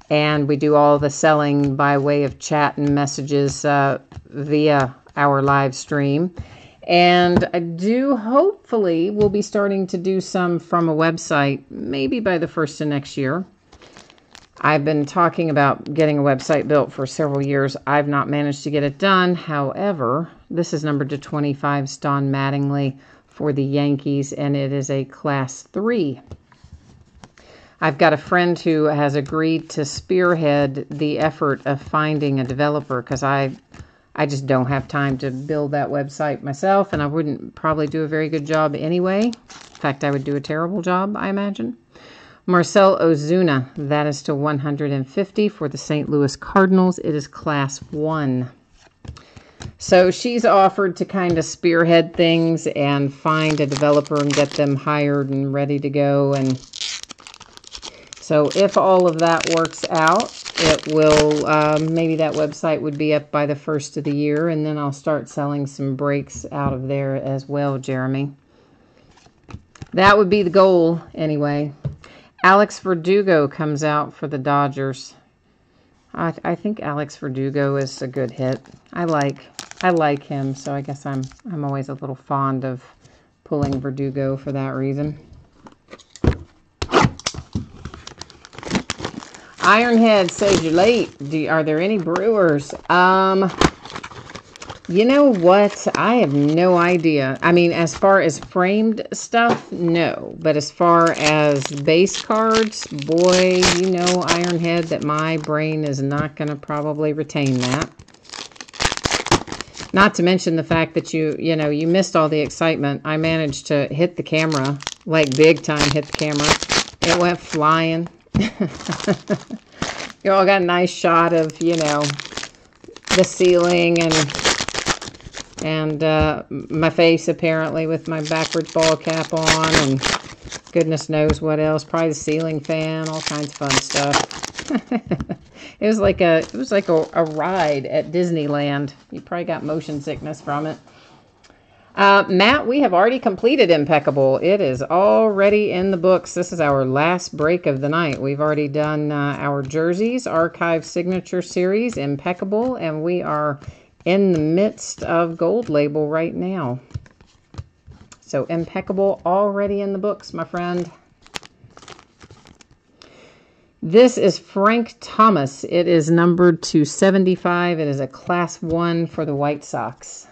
and we do all the selling by way of chat and messages via our live stream. And I do, hopefully, we'll be starting to do some from a website, maybe by the first of next year. I've been talking about getting a website built for several years. I've not managed to get it done. However, this is numbered to 25, Don Mattingly for the Yankees, and it is a Class 3. I've got a friend who has agreed to spearhead the effort of finding a developer, because I just don't have time to build that website myself, and I wouldn't probably do a very good job anyway. In fact, I would do a terrible job, I imagine. Marcell Ozuna, that is to 150 for the St. Louis Cardinals. It is Class 1. So she's offered to kind of spearhead things and find a developer and get them hired and ready to go. And so if all of that works out, it will, maybe that website would be up by the first of the year, and then I'll start selling some breaks out of there as well, Jeremy. That would be the goal anyway. Alex Verdugo comes out for the Dodgers. I think Alex Verdugo is a good hit. I like him, so I guess I'm always a little fond of pulling Verdugo for that reason. Ironhead says you're late. Are there any Brewers? You know what? I have no idea. I mean, as far as framed stuff, no. But as far as base cards, boy, you know, Ironhead, that my brain is not going to probably retain that. Not to mention the fact that you know, you missed all the excitement. I managed to hit the camera, like big time hit the camera. It went flying. You all got a nice shot of, you know, the ceiling and my face apparently with my backwards ball cap on, and goodness knows what else. Probably the ceiling fan, all kinds of fun stuff. It was like a ride at Disneyland. You probably got motion sickness from it. Matt, we have already completed Impeccable. It is already in the books. This is our last break of the night. We've already done our jerseys, Archive Signature Series, Impeccable, and we are in the midst of Gold Label right now. So Impeccable already in the books, my friend. This is Frank Thomas. It is numbered to 75. It is a Class 1 for the White Sox.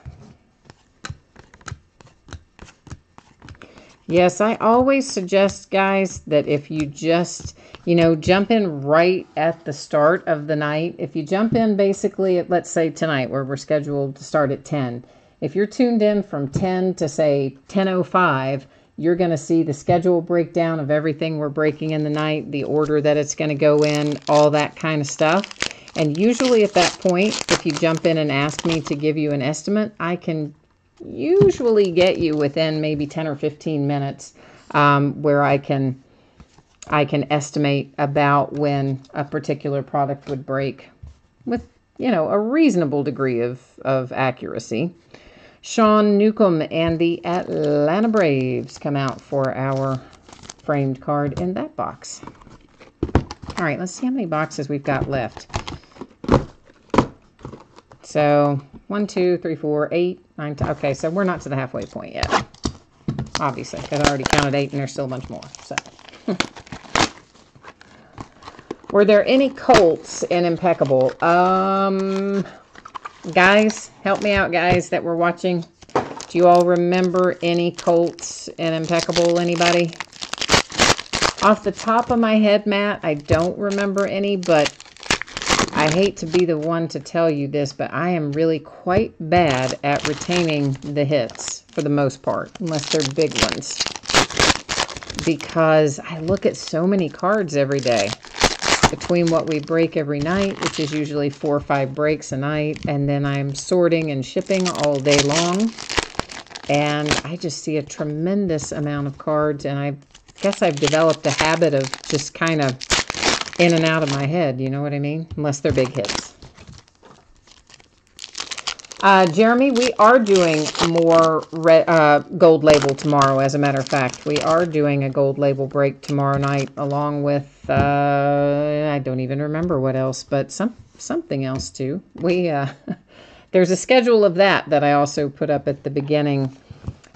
Yes, I always suggest, guys, that if you just, you know, jump in right at the start of the night. If you jump in basically at, let's say, tonight, where we're scheduled to start at 10. If you're tuned in from 10 to, say, 10:05, you're going to see the schedule breakdown of everything we're breaking in the night, the order that it's going to go in, all that kind of stuff. And usually at that point, if you jump in and ask me to give you an estimate, I can usually get you within maybe 10 or 15 minutes where I can estimate about when a particular product would break with, you know, a reasonable degree of accuracy. Sean Newcomb and the Atlanta Braves come out for our framed card in that box. All right, let's see how many boxes we've got left. So 1, 2, 3, 4, 8, 9, 10. Okay, so we're not to the halfway point yet. Obviously, because I already counted 8 and there's still a bunch more. So, were there any Colts in Impeccable? Guys, help me out, guys, that were watching. Do you all remember any Colts in Impeccable? Anybody? Off the top of my head, Matt, I don't remember any, but I hate to be the one to tell you this, but I am really quite bad at retaining the hits for the most part, unless they're big ones. Because I look at so many cards every day. Between what we break every night, which is usually 4 or 5 breaks a night, and then I'm sorting and shipping all day long. And I just see a tremendous amount of cards, and I guess I've developed a habit of just kind of in and out of my head, you know what I mean? Unless they're big hits. Jeremy, we are doing more Gold Label tomorrow, as a matter of fact. We are doing a Gold Label break tomorrow night, along with, I don't even remember what else, but something else too. There's a schedule of that I also put up at the beginning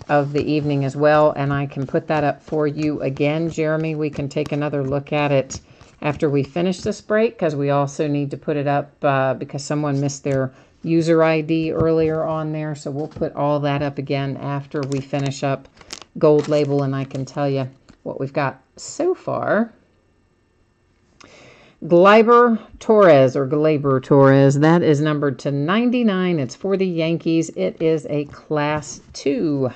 of the evening as well, and I can put that up for you again, Jeremy. We can take another look at it after we finish this break, because we also need to put it up because someone missed their user ID earlier on there. So we'll put all that up again after we finish up Gold Label, and I can tell you what we've got so far. Gleyber Torres, that is numbered to 99. It's for the Yankees. It is a Class 2.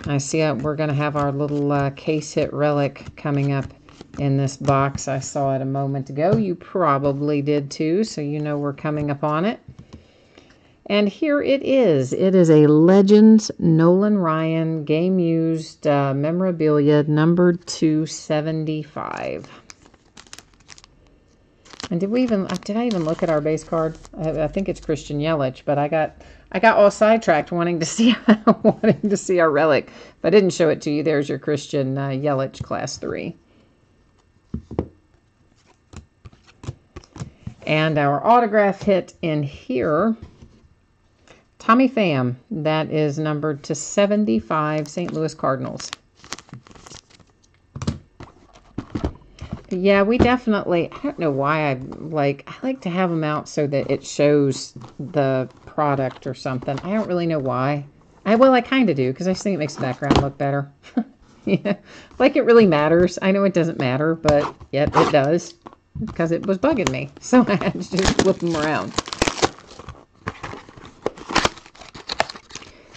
I see we're going to have our little case hit relic coming up in this box. I saw it a moment ago. You probably did too, so you know we're coming up on it. And here it is. It is a Legends Nolan Ryan game used memorabilia numbered 275. And did I even look at our base card? I think it's Christian Yelich, but I got all sidetracked wanting to see our relic. If I didn't show it to you, there's your Christian Yelich Class 3. And our autograph hit in here, Tommy Pham. That is numbered to 75, St. Louis Cardinals. Yeah, we definitely, I don't know why I like to have them out so that it shows the product or something. I don't really know why. I kind of do, because I just think it makes the background look better. Yeah, like it really matters. I know it doesn't matter, but yet it does, because it was bugging me. So I had to just flip them around.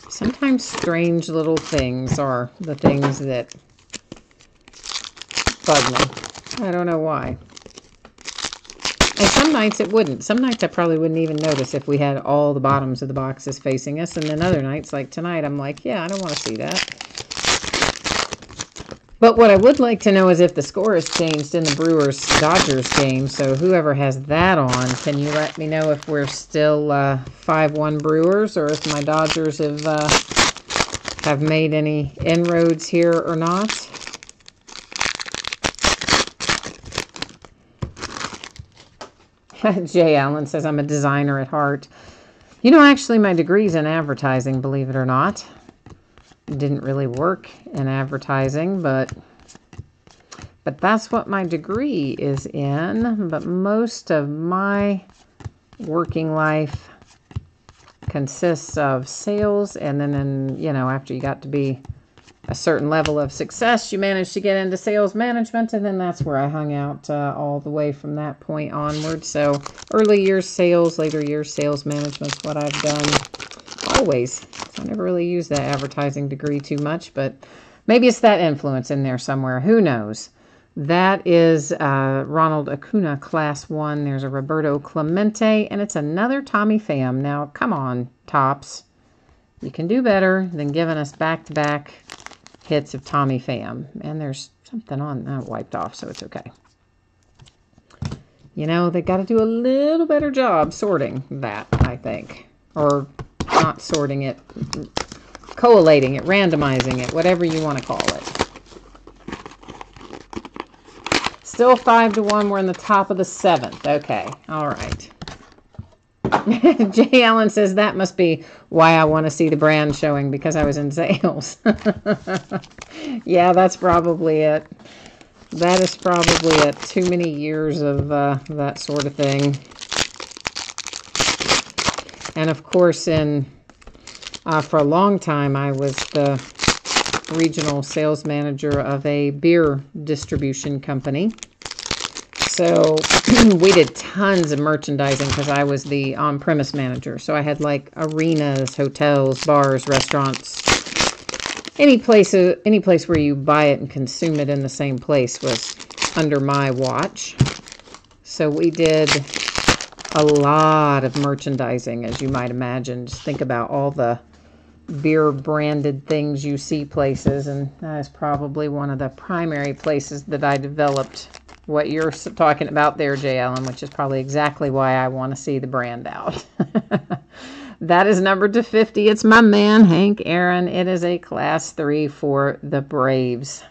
Sometimes strange little things are the things that bug me. I don't know why. And some nights it wouldn't. Some nights I probably wouldn't even notice if we had all the bottoms of the boxes facing us. And then other nights, like tonight, I'm like, yeah, I don't want to see that. But what I would like to know is if the score has changed in the Brewers-Dodgers game. So whoever has that on, can you let me know if we're still 5-1 Brewers, or if my Dodgers have made any inroads here or not? Jay Allen says, I'm a designer at heart. You know, actually, my degree's in advertising, believe it or not. Didn't really work in advertising, but that's what my degree is in. But most of my working life consists of sales, and then, after you got to be a certain level of success, you managed to get into sales management, and then that's where I hung out all the way from that point onward. So early years sales, later years sales management is what I've done always. So I never really used that advertising degree too much, but maybe it's that influence in there somewhere. Who knows? That is Ronald Acuna Class 1. There's a Roberto Clemente, and it's another Tommy Pham. Now, come on, Topps. You can do better than giving us back-to-back hits of Tommy Pham. And there's something on that wiped off, so it's okay. You know, they got to do a little better job sorting that, I think. Or not sorting it, collating it, randomizing it, whatever you want to call it. Still 5-1. We're in the top of the 7th. Okay. All right. Jay Allen says that must be why I want to see the brand showing, because I was in sales. Yeah, that's probably it. That is probably it. Too many years of that sort of thing. And of course, for a long time, I was the regional sales manager of a beer distribution company. So we did tons of merchandising because I was the on-premise manager. So I had like arenas, hotels, bars, restaurants. Any place where you buy it and consume it in the same place was under my watch. So we did a lot of merchandising, as you might imagine. Just think about all the beer branded things you see places, and that is probably one of the primary places that I developed what you're talking about there, Jay Allen, which is probably exactly why I want to see the brand out. That is numbered to 50. It's my man, Hank Aaron. It is a Class 3 for the Braves.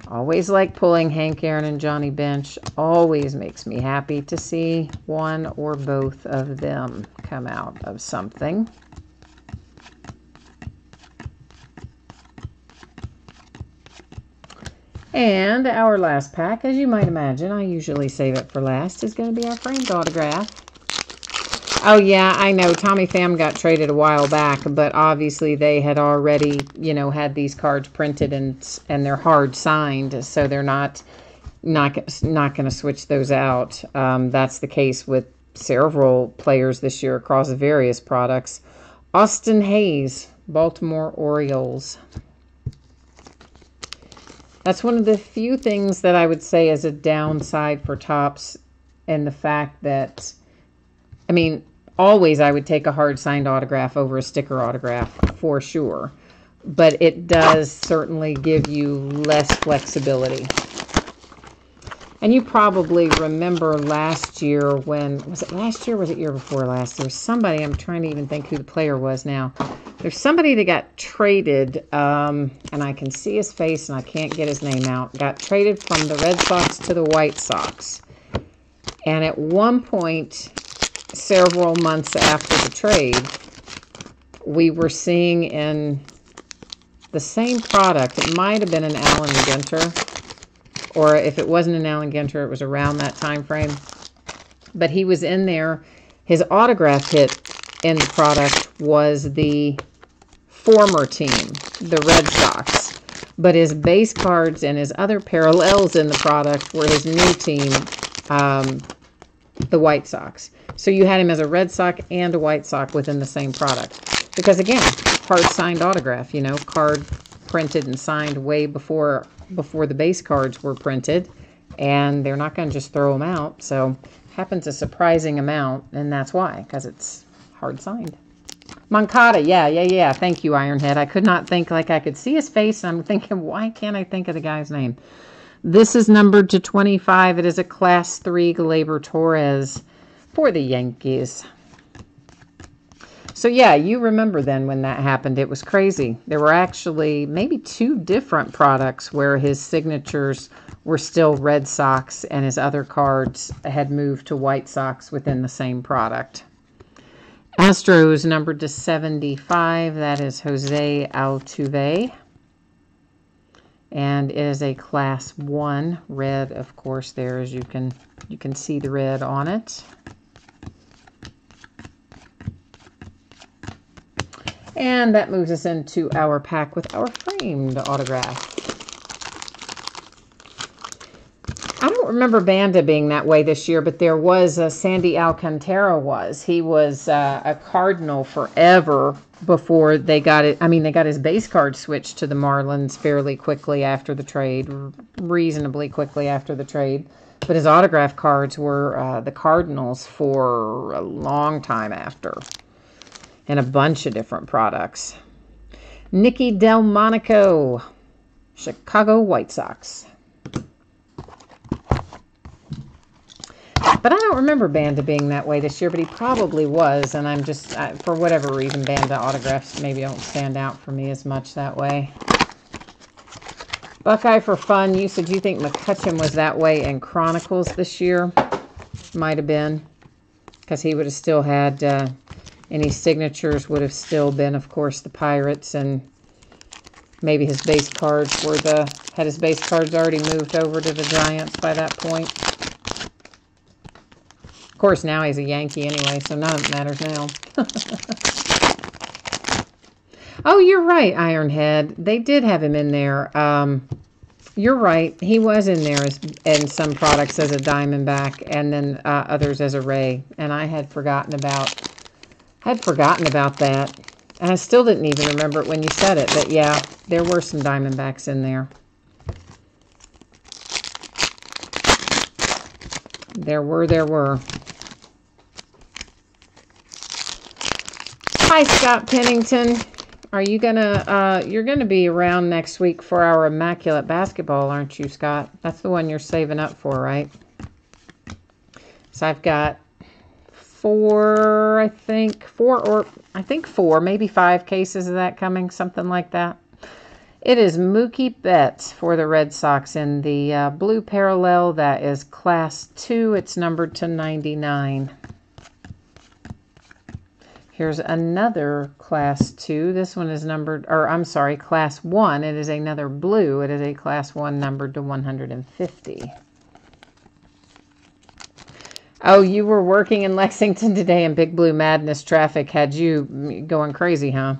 Always like pulling Hank Aaron and Johnny Bench. Always makes me happy to see one or both of them come out of something. And our last pack, as you might imagine, I usually save it for last, is going to be our framed autograph. Oh, yeah, I know. Tommy Pham got traded a while back, but obviously they had already, had these cards printed and they're hard signed, so they're not going to switch those out. That's the case with several players this year across various products. Austin Hayes, Baltimore Orioles. That's one of the few things that I would say is a downside for Topps, and the fact that, I mean, always I would take a hard signed autograph over a sticker autograph for sure, but it does certainly give you less flexibility. And you probably remember last year when, was it last year or was it year before last? There was somebody, I'm trying to even think who the player was now. There's somebody that got traded, and I can see his face and I can't get his name out. Got traded from the Red Sox to the White Sox. And at one point, several months after the trade, we were seeing in the same product, it might have been an Allen Ginter, or if it wasn't an Allen Ginter, it was around that time frame. But he was in there. His autograph hit in the product was the former team, the Red Sox. But his base cards and his other parallels in the product were his new team, the White Sox. So you had him as a Red Sox and a White Sox within the same product. Because again, hard signed autograph, you know, card printed and signed way before the base cards were printed, and they're not going to just throw them out. So happens a surprising amount, and that's why, because it's hard signed. Moncada, yeah. Thank you, Ironhead. I could not think, like I could see his face, and I'm thinking, why can't I think of the guy's name? This is numbered to 25. It is a Class 3 Gleyber Torres for the Yankees. So yeah, you remember then when that happened. It was crazy. There were actually maybe 2 different products where his signatures were still Red Sox and his other cards had moved to White Sox within the same product. Astros numbered to 75. That is Jose Altuve. And it is a Class 1 red, of course, there, as you can see the red on it. And that moves us into our pack with our framed autograph. I don't remember Banda being that way this year, but there was Sandy Alcantara was. He was a Cardinal forever before they got it. I mean, they got his base card switched to the Marlins fairly quickly after the trade, reasonably quickly after the trade. But his autograph cards were the Cardinals for a long time after. And a bunch of different products. Nicky Delmonico, Chicago White Sox. But I don't remember Banda being that way this year, but he probably was. And I'm just, for whatever reason, Banda autographs maybe don't stand out for me as much that way. Buckeye for Fun, you said you think McCutchen was that way in Chronicles this year. Might have been, because he would have still had... any signatures would have still been, of course, the Pirates, and maybe his base cards were had his base cards already moved over to the Giants by that point. Of course, now he's a Yankee anyway, so none of it matters now. Oh, you're right, Ironhead. They did have him in there. You're right. He was in there in some products as a Diamondback, and then others as a Ray, and I had forgotten about that, and I still didn't even remember it when you said it, but yeah, there were some Diamondbacks in there. There were. Hi, Scott Pennington. Are you gonna, you're gonna be around next week for our Immaculate Basketball, aren't you, Scott? That's the one you're saving up for, right? So I've got four, maybe 5 cases of that coming, something like that. It is Mookie Betts for the Red Sox in the blue parallel. That is Class 2. It's numbered to 99. Here's another Class 2. This one is numbered, or I'm sorry, Class 1. It is another blue. It is a Class 1 numbered to 150. Oh, you were working in Lexington today, and Big Blue Madness traffic had you going crazy, huh?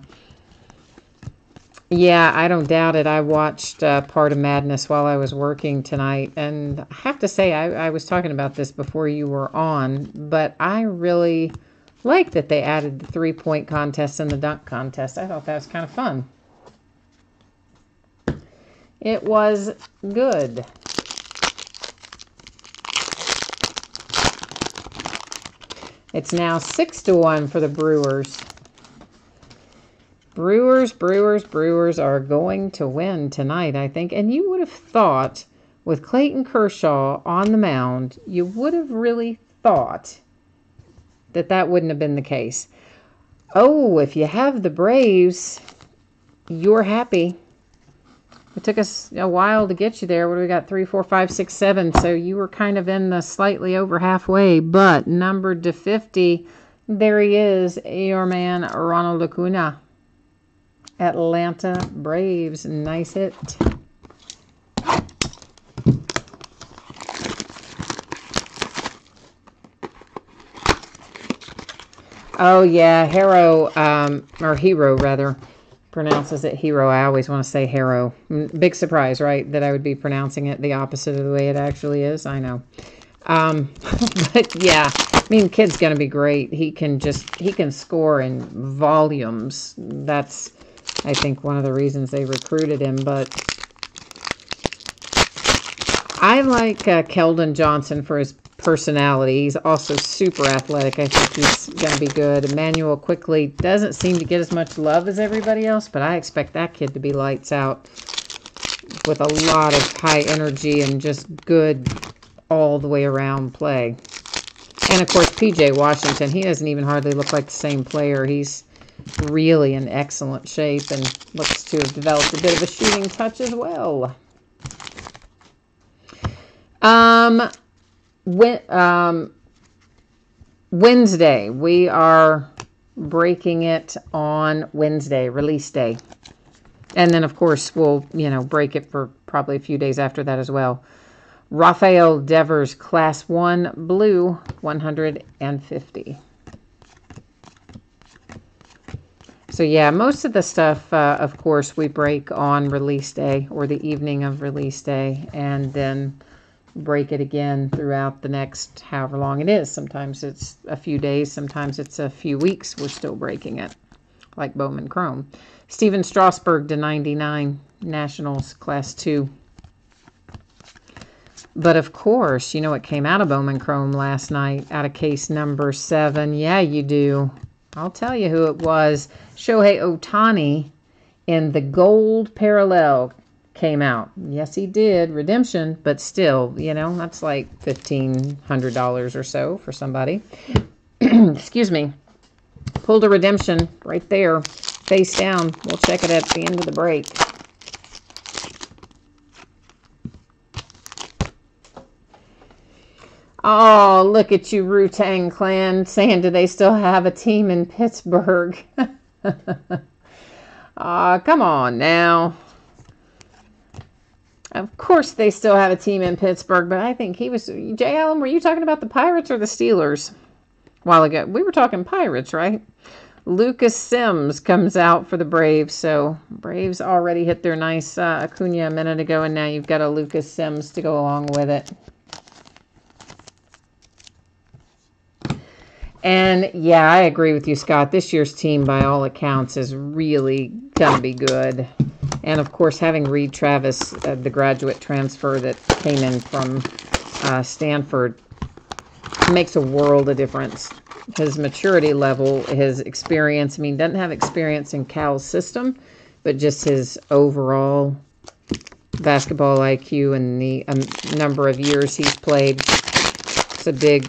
Yeah, I don't doubt it. I watched part of Madness while I was working tonight, and I have to say, I was talking about this before you were on, but I really Like that they added the 3-point contest and the dunk contest. I thought that was kind of fun. It was good. It's now 6-1 for the Brewers. Brewers are going to win tonight, I think. And you would have thought, with Clayton Kershaw on the mound, you would have really thought that wouldn't have been the case. Oh, if you have the Braves, you're happy. It took us a while to get you there. What do we got? 3, 4, 5, 6, 7. So you were kind of in the slightly over halfway, but numbered to 50. There he is, your man, Ronald Acuna. Atlanta Braves. Nice hit. Oh, yeah, Hero rather, pronounces it Hero. I always want to say Hero. Big surprise, right, that I would be pronouncing it the opposite of the way it actually is. I know. But, yeah, I mean, kid's going to be great. He can score in volumes. That's, I think, one of the reasons they recruited him. But I like Keldon Johnson for his personality. He's also super athletic. I think he's going to be good. Emmanuel quickly doesn't seem to get as much love as everybody else, but I expect that kid to be lights out with a lot of high energy and just good all the way around play. And of course, PJ Washington, he doesn't even hardly look like the same player. He's really in excellent shape and looks to have developed a bit of a shooting touch as well. Wednesday, we are breaking it on Wednesday, release day. And then, of course, we'll, break it for probably a few days after that as well. Rafael Devers, Class 1 Blue, 150. So, yeah, most of the stuff, of course, we break on release day or the evening of release day. And then break it again throughout the next however long it is. Sometimes it's a few days, sometimes it's a few weeks. We're still breaking it, like Bowman Chrome. Steven Strasburg to 99, Nationals Class 2. But of course, you know what came out of Bowman Chrome last night, out of case number 7. Yeah, you do. I'll tell you who it was. Shohei Ohtani in the gold parallel came out. Yes, he did. Redemption, but still, that's like $1,500 or so for somebody. Excuse me. Pulled a redemption right there, face down. We'll check it at the end of the break. Oh, look at you, Wu-Tang Clan, saying, do they still have a team in Pittsburgh? Come on now. Of course they still have a team in Pittsburgh, but I think he was... Jay Allen, were you talking about the Pirates or the Steelers? A while ago. We were talking Pirates, right? Lucas Sims comes out for the Braves, so Braves already hit their nice Acuna a minute ago, and now you've got a Lucas Sims to go along with it. And, yeah, I agree with you, Scott. This year's team, by all accounts, is really going to be good. And, of course, having Reed Travis, the graduate transfer that came in from Stanford, makes a world of difference. His maturity level, his experience, doesn't have experience in Cal's system, but just his overall basketball IQ and the number of years he's played. It's a big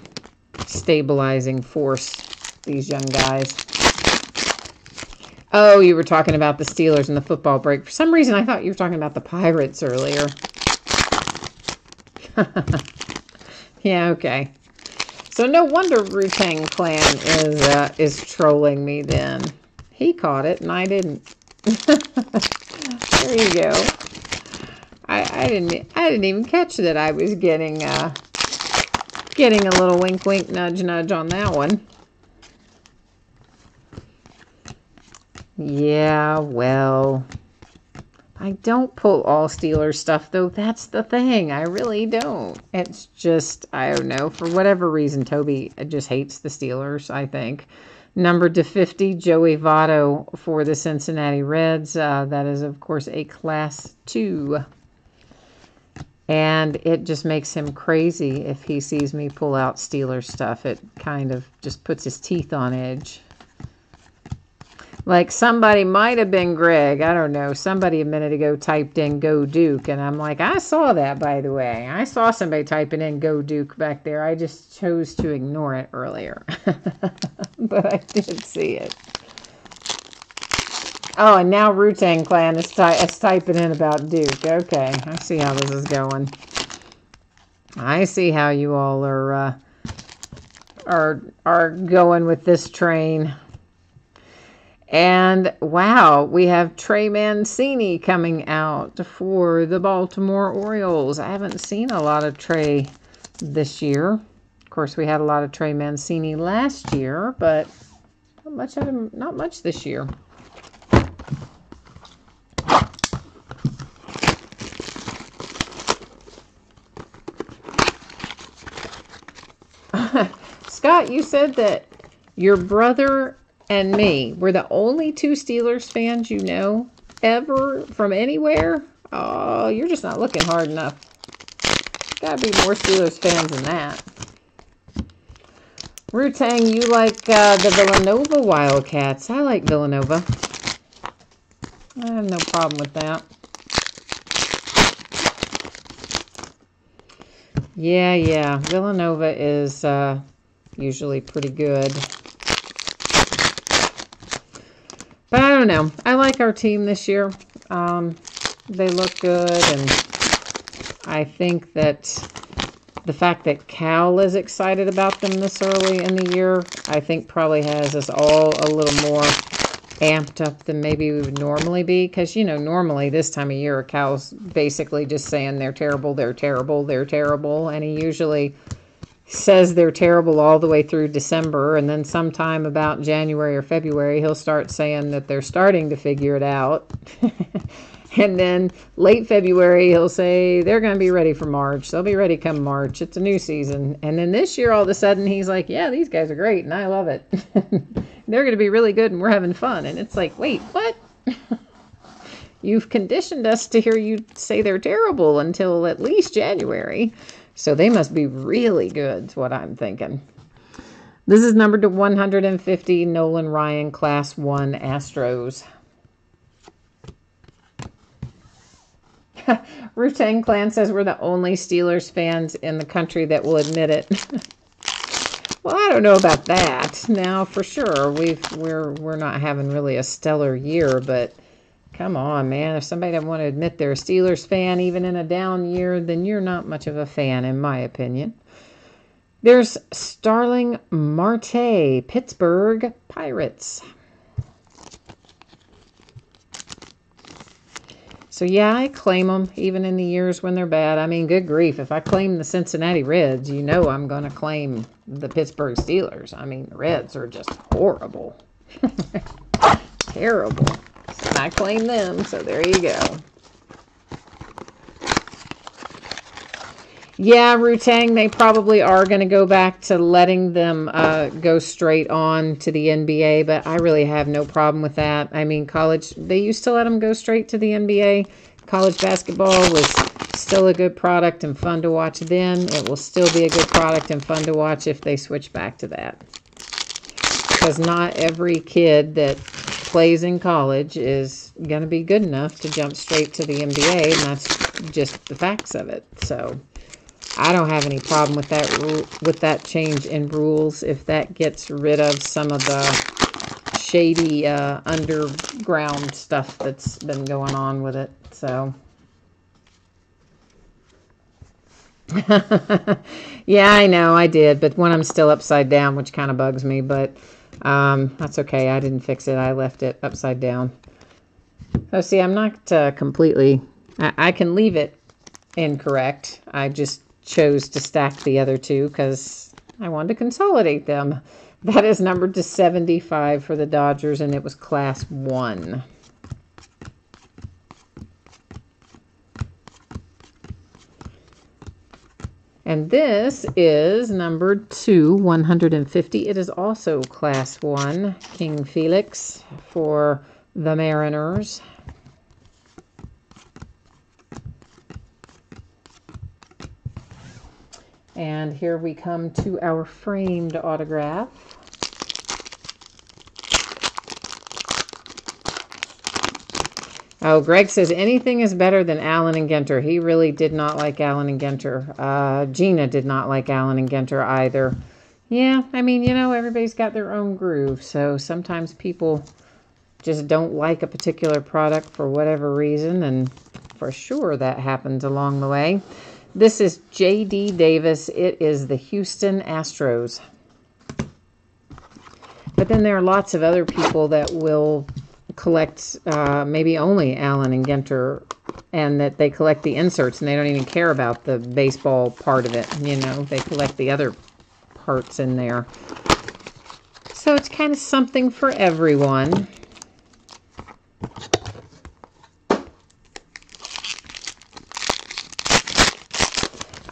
stabilizing force, these young guys. Oh, you were talking about the Steelers and the football break. For some reason, I thought you were talking about the Pirates earlier. Yeah, okay. So no wonder Wu-Tang Clan is trolling me then. He caught it and I didn't. There you go. I didn't even catch that I was getting a little wink wink nudge nudge on that one. Yeah, well, I don't pull all Steelers stuff, though. That's the thing. I really don't. It's just, I don't know. For whatever reason, Toby just hates the Steelers, I think. Numbered to 50, Joey Votto for the Cincinnati Reds. That is, of course, a Class 2. And it just makes him crazy if he sees me pull out Steelers stuff. It kind of just puts his teeth on edge. Like somebody might have been Greg. I don't know. Somebody a minute ago typed in Go Duke. And I'm like, I saw that, by the way. I saw somebody typing in Go Duke back there. I just chose to ignore it earlier. But I did see it. Oh, and now Wu-Tang Clan is typing in about Duke. Okay, I see how this is going. I see how you all are going with this train. And wow, we have Trey Mancini coming out for the Baltimore Orioles. I haven't seen a lot of Trey this year. Of course, we had a lot of Trey Mancini last year, but not much this year. Scott, you said that your brother and me were the only two Steelers fans you know ever from anywhere. Oh, you're just not looking hard enough. Gotta be more Steelers fans than that. Wu-Tang, you like the Villanova Wildcats. I like Villanova. I have no problem with that. Yeah. Villanova is usually pretty good. But I don't know. I like our team this year. They look good, and I think that the fact that Cal is excited about them this early in the year, I think probably has us all a little more amped up than maybe we would normally be. Because, you know, normally this time of year, Cal's basically just saying they're terrible, they're terrible, they're terrible. And he usually says they're terrible all the way through December, and then sometime about January or February he'll start saying that they're starting to figure it out. And then late February he'll say they're going to be ready for March. They'll be ready come March. It's a new season. And then this year all of a sudden he's like, yeah, these guys are great and I love it. They're going to be really good and we're having fun. And it's like, wait, what? You've conditioned us to hear you say they're terrible until at least January. So they must be really good, is what I'm thinking. This is numbered to 150, Nolan Ryan, Class 1 Astros. Wu-Tang Clan says we're the only Steelers fans in the country that will admit it. Well, I don't know about that. Now, for sure, we're not having really a stellar year, but come on, man. If somebody doesn't want to admit they're a Steelers fan, even in a down year, then you're not much of a fan, in my opinion. There's Starling Marte, Pittsburgh Pirates. So, yeah, I claim them, even in the years when they're bad. I mean, good grief. If I claim the Cincinnati Reds, you know I'm going to claim the Pittsburgh Steelers. I mean, the Reds are just horrible. Terrible. And I claim them, so there you go. Yeah, Wu-Tang, they probably are going to go back to letting them go straight on to the NBA, but I really have no problem with that. I mean, college, they used to let them go straight to the NBA. College basketball was still a good product and fun to watch then. It will still be a good product and fun to watch if they switch back to that. Because not every kid that plays in college is going to be good enough to jump straight to the NBA, and that's just the facts of it. So I don't have any problem with that change in rules if that gets rid of some of the shady underground stuff that's been going on with it. So yeah, I know I did, but when I'm still upside down, which kind of bugs me, but that's okay. I didn't fix it. I left it upside down. So see, I'm not completely, I can leave it incorrect. I just chose to stack the other two because I wanted to consolidate them. That is numbered to 75 for the Dodgers, and it was Class 1. And this is number 2, 150. It is also Class 1, King Felix for the Mariners. And here we come to our framed autograph. Oh, Greg says anything is better than Allen and Ginter. He really did not like Allen and Ginter. Gina did not like Allen and Ginter either. Yeah, I mean, you know, everybody's got their own groove. So sometimes people just don't like a particular product for whatever reason. And for sure that happens along the way. This is J.D. Davis. It is the Houston Astros. But then there are lots of other people that will collect maybe only Allen and Ginter, and that they collect the inserts and they don't even care about the baseball part of it. You know, they collect the other parts in there. So it's kind of something for everyone.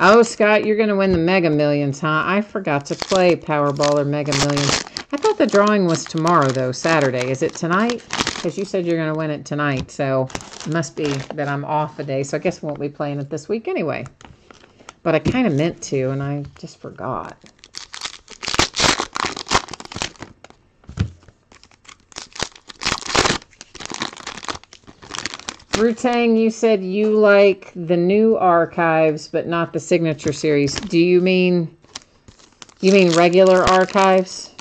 Oh, Scott, you're going to win the Mega Millions, huh? I forgot to play Powerball or Mega Millions. I thought the drawing was tomorrow, though, Saturday. Is it tonight? Because you said you're going to win it tonight, so it must be that I'm off a day. So I guess I won't be playing it this week anyway. But I kind of meant to, and I just forgot. Rutang, you said you like the new archives, but not the signature series. Do you mean regular archives?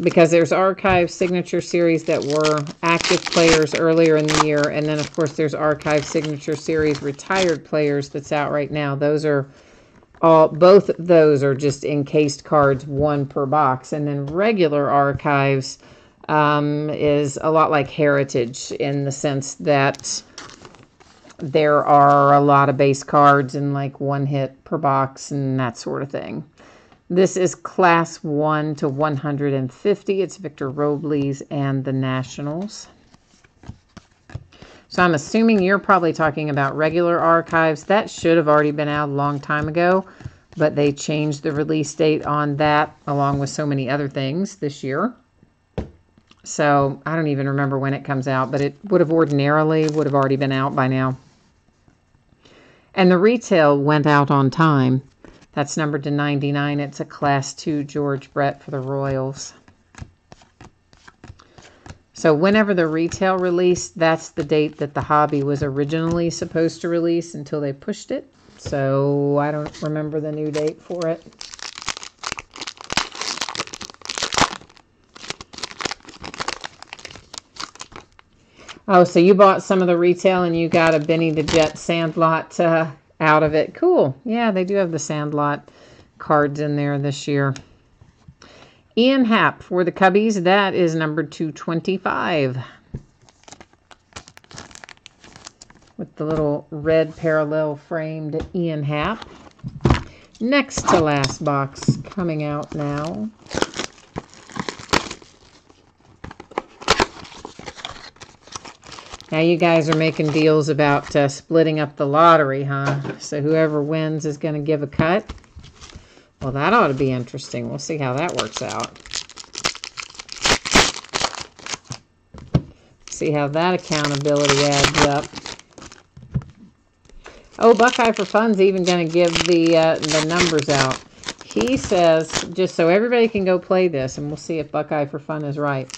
Because there's archive signature series that were active players earlier in the year, and then of course there's archive signature series retired players that's out right now. Those are both of those are just encased cards, 1 per box, and then regular archives is a lot like Heritage in the sense that there are a lot of base cards and like 1 hit per box and that sort of thing. This is Class 1 to 150. It's Victor Robles and the Nationals. So I'm assuming you're probably talking about regular archives. That should have already been out a long time ago, but they changed the release date on that along with so many other things this year. So I don't even remember when it comes out, but it would have already been out by now. And the retail went out on time. That's numbered to 99. It's a Class 2 George Brett for the Royals. So whenever the retail released, that's the date that the hobby was originally supposed to release until they pushed it. So I don't remember the new date for it. Oh, so you bought some of the retail and you got a Benny the Jet Sandlot out of it. Cool. Yeah, they do have the Sandlot cards in there this year. Ian Happ for the Cubbies. That is number 225. With the little red parallel framed Ian Happ. Next to last box coming out now. Now you guys are making deals about splitting up the lottery, huh? So whoever wins is going to give a cut. Well, that ought to be interesting. We'll see how that works out. See how that accountability adds up. Oh, Buckeye for Fun's even going to give the numbers out. He says, just so everybody can go play this, and we'll see if Buckeye for Fun is right.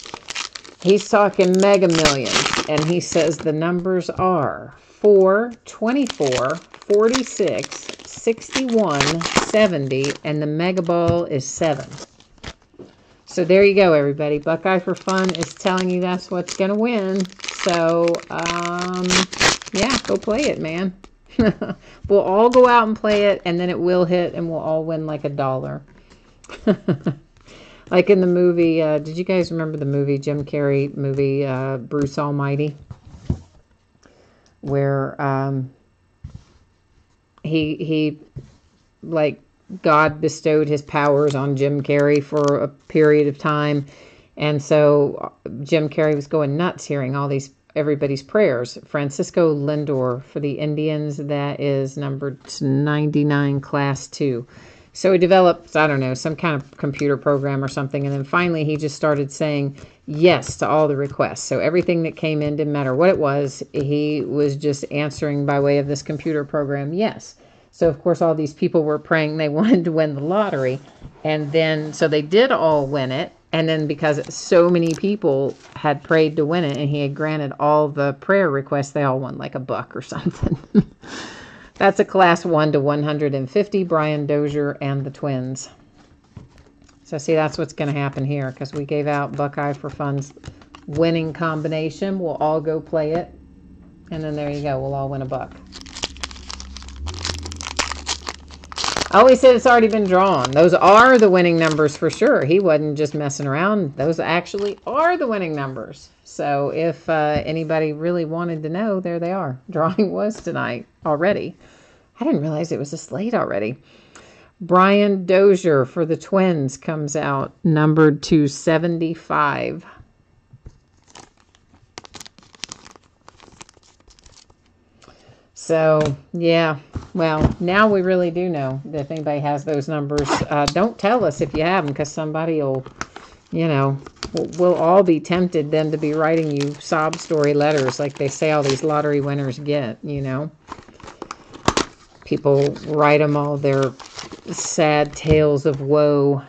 He's talking Mega Millions, and he says the numbers are 4, 24, 46, 61, 70, and the Mega Ball is 7. So there you go, everybody. Buckeye for Fun is telling you that's what's going to win. So, yeah, go play it, man. We'll all go out and play it, and then it will hit, and we'll all win like $1. Like in the movie, did you guys remember the movie, Jim Carrey movie, Bruce Almighty? Where he like, God bestowed his powers on Jim Carrey for a period of time. And so Jim Carrey was going nuts hearing all these everybody's prayers. Francisco Lindor for the Indians. That is number 99, class 2. So he developed, I don't know, some kind of computer program or something. And then finally he just started saying yes to all the requests. So everything that came in, didn't matter what it was, he was just answering by way of this computer program, yes. So of course all these people were praying they wanted to win the lottery. And then, so they did all win it. And then because so many people had prayed to win it and he had granted all the prayer requests, they all won like $1 or something. That's a class 1 to 150, Brian Dozier and the Twins. So see, that's what's going to happen here because we gave out Buckeye for Fun's winning combination. We'll all go play it. And then there you go. We'll all win $1. Oh, he said it's already been drawn. Those are the winning numbers for sure. He wasn't just messing around. Those actually are the winning numbers. So if anybody really wanted to know, there they are. Drawing was tonight already. I didn't realize it was this late already. Brian Dozier for the Twins comes out numbered to 75. So, yeah, well, now we really do know that if anybody has those numbers. Don't tell us if you have them because somebody will, you know, we'll all be tempted then to be writing you sob story letters like they say all these lottery winners get, you know. People write them all their sad tales of woe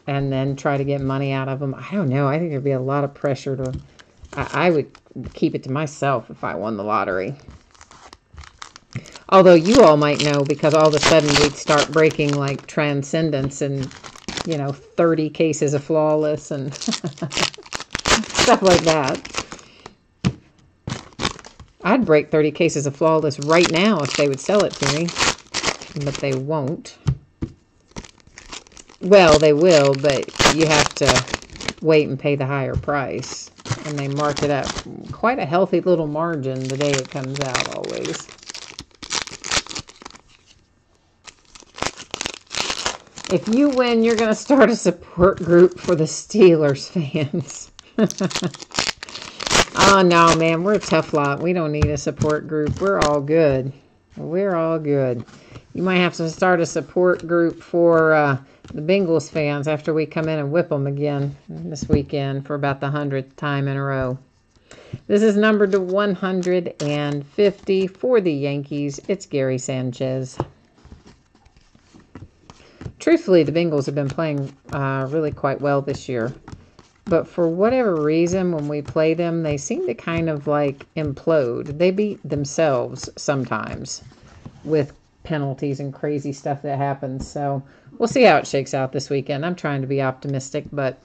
and then try to get money out of them. I don't know. I think there'd be a lot of pressure to, I would keep it to myself if I won the lottery. Although you all might know because all of a sudden we'd start breaking like Transcendence and, you know, 30 cases of Flawless and stuff like that. I'd break 30 cases of Flawless right now if they would sell it to me. But they won't. Well, they will, but you have to wait and pay the higher price. And they mark it up quite a healthy little margin the day it comes out always. If you win, you're going to start a support group for the Steelers fans. Oh, no, man. We're a tough lot. We don't need a support group. We're all good. We're all good. You might have to start a support group for the Bengals fans after we come in and whip them again this weekend for about the 100th time in a row. This is numbered to 150 for the Yankees. It's Gary Sanchez. Truthfully, the Bengals have been playing really quite well this year. But for whatever reason, when we play them, they seem to kind of like implode. They beat themselves sometimes with penalties and crazy stuff that happens. So we'll see how it shakes out this weekend. I'm trying to be optimistic, but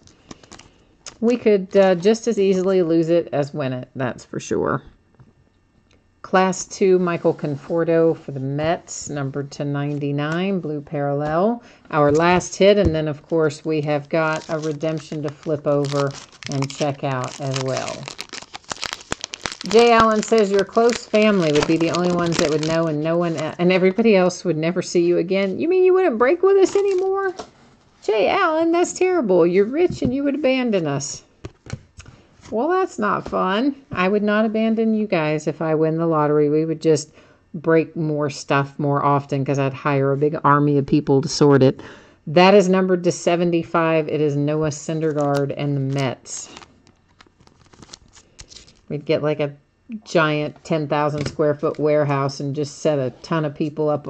we could just as easily lose it as win it. That's for sure. Class 2, Michael Conforto for the Mets, numbered to 99, blue parallel. Our last hit, and then, of course, we have got a redemption to flip over and check out as well. Jay Allen says your close family would be the only ones that would know and no one and everybody else would never see you again. You mean you wouldn't break with us anymore? Jay Allen, that's terrible. You're rich and you would abandon us. Well, that's not fun. I would not abandon you guys if I win the lottery. We would just break more stuff more often because I'd hire a big army of people to sort it. That is numbered to 75. It is Noah Syndergaard and the Mets. We'd get like a giant 10,000 square foot warehouse and just set a ton of people up.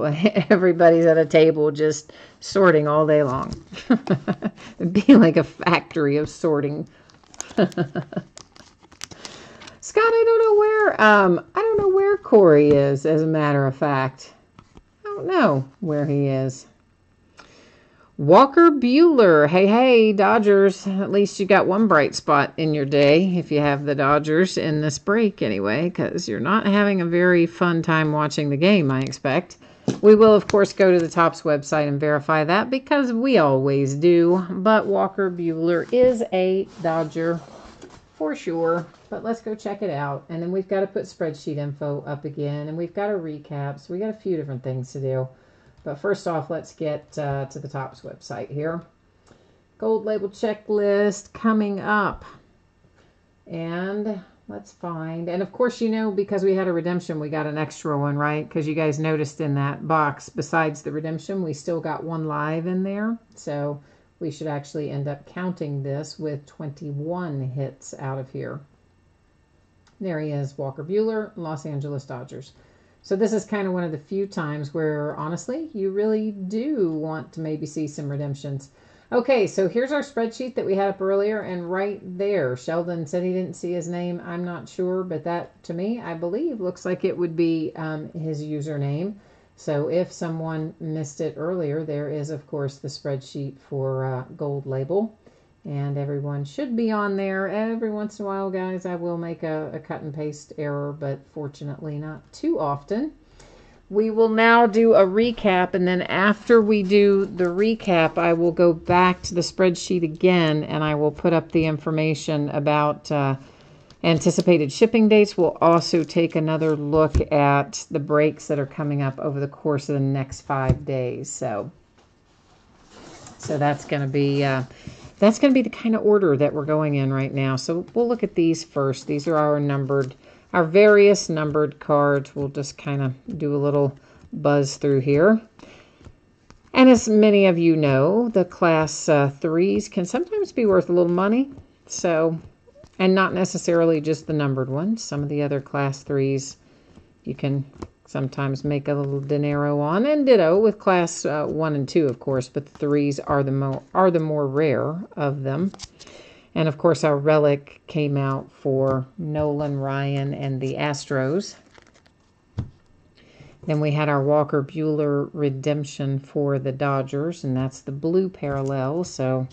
Everybody's at a table just sorting all day long. It'd be like a factory of sorting. Scott, I don't know where Corey is, as a matter of fact. I don't know where he is. Walker Buehler. Hey, Dodgers. At least you got one bright spot in your day, if you have the Dodgers in this break anyway, because you're not having a very fun time watching the game, I expect. We will, of course, go to the Topps website and verify that, because we always do. But Walker Buehler is a Dodger for sure. But let's go check it out. And then we've got to put spreadsheet info up again. And we've got a recap. So we got a few different things to do. But first off, let's get to the Topps website here. Gold label checklist coming up. And let's find. And of course, you know, because we had a redemption, we got an extra one, right? Because you guys noticed in that box, besides the redemption, we still got one live in there. So we should actually end up counting this with 21 hits out of here. There he is, Walker Buehler, Los Angeles Dodgers. So this is kind of one of the few times where, honestly, you really do want to maybe see some redemptions. Okay, so here's our spreadsheet that we had up earlier, and right there, Sheldon said he didn't see his name. I'm not sure, but that, to me, I believe, looks like it would be his username. So if someone missed it earlier, there is, of course, the spreadsheet for Gold Label. And everyone should be on there. Every once in a while, guys, I will make a cut and paste error, but fortunately not too often. We will now do a recap, and then after we do the recap, I will go back to the spreadsheet again, and I will put up the information about anticipated shipping dates. We'll also take another look at the breaks that are coming up over the course of the next 5 days. So that's going to be the kind of order that we're going in right now. So we'll look at these first. These are our various numbered cards. We'll just kind of do a little buzz through here. And as many of you know, the class 3s can sometimes be worth a little money. So, and not necessarily just the numbered ones. Some of the other class 3s you can sometimes make a little dinero on, and ditto with class 1 and 2, of course, but the 3s are the more rare of them. And of course, our relic came out for Nolan Ryan and the Astros. Then we had our Walker Buehler redemption for the Dodgers, and that's the blue parallel, so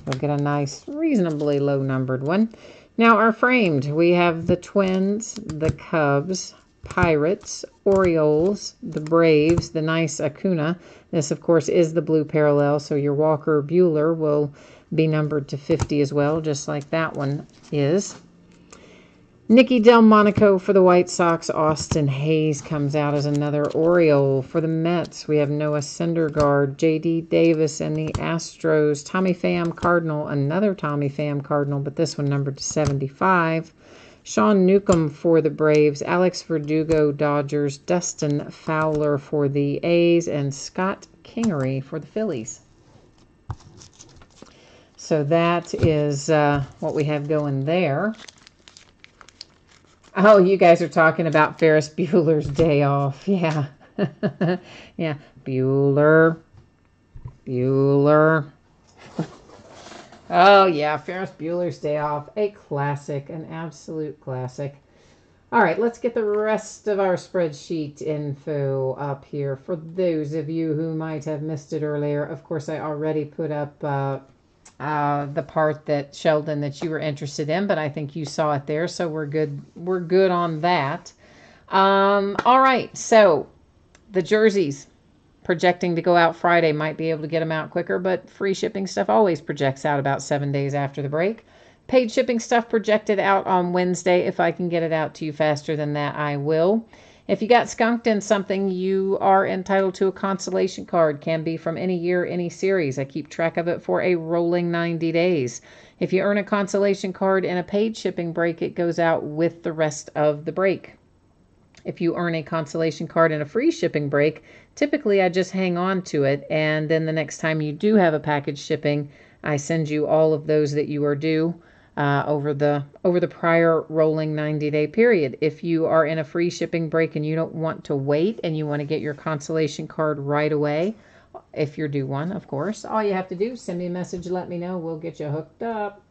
we'll get a nice, reasonably low numbered one. Now our framed, we have the Twins, the Cubs, Pirates, Orioles, the Braves, the nice Acuna. This, of course, is the blue parallel, so your Walker Buehler will be numbered to 50 as well, just like that one is. Nicky Delmonico for the White Sox. Austin Hayes comes out as another Oriole. For the Mets, we have Noah Syndergaard, J.D. Davis, and the Astros. Tommy Pham Cardinal, another Tommy Pham Cardinal, but this one numbered to 75. Sean Newcomb for the Braves, Alex Verdugo, Dodgers, Dustin Fowler for the A's, and Scott Kingery for the Phillies. So that is what we have going there. Oh, you guys are talking about Ferris Bueller's Day Off. Yeah. Yeah. Bueller. Oh, yeah. Ferris Bueller's Day Off. A classic. An absolute classic. All right. Let's get the rest of our spreadsheet info up here. For those of you who might have missed it earlier, of course, I already put up the part that Sheldon that you were interested in, but I think you saw it there, so we're good on that. All right, so the jerseys projecting to go out Friday. Might be able to get them out quicker, but free shipping stuff always projects out about 7 days after the break. Paid shipping stuff projected out on Wednesday. If I can get it out to you faster than that, I will. If you got skunked in something, you are entitled to a consolation card. Can be from any year, any series. I keep track of it for a rolling 90 days. If you earn a consolation card in a paid shipping break, it goes out with the rest of the break. If you earn a consolation card in a free shipping break, typically I just hang on to it, and then the next time you do have a package shipping, I send you all of those that you are due over the prior rolling 90-day period. If you are in a free shipping break and you don't want to wait and you want to get your consolation card right away, if you're due one, of course, all you have to do is send me a message, let me know, we'll get you hooked up.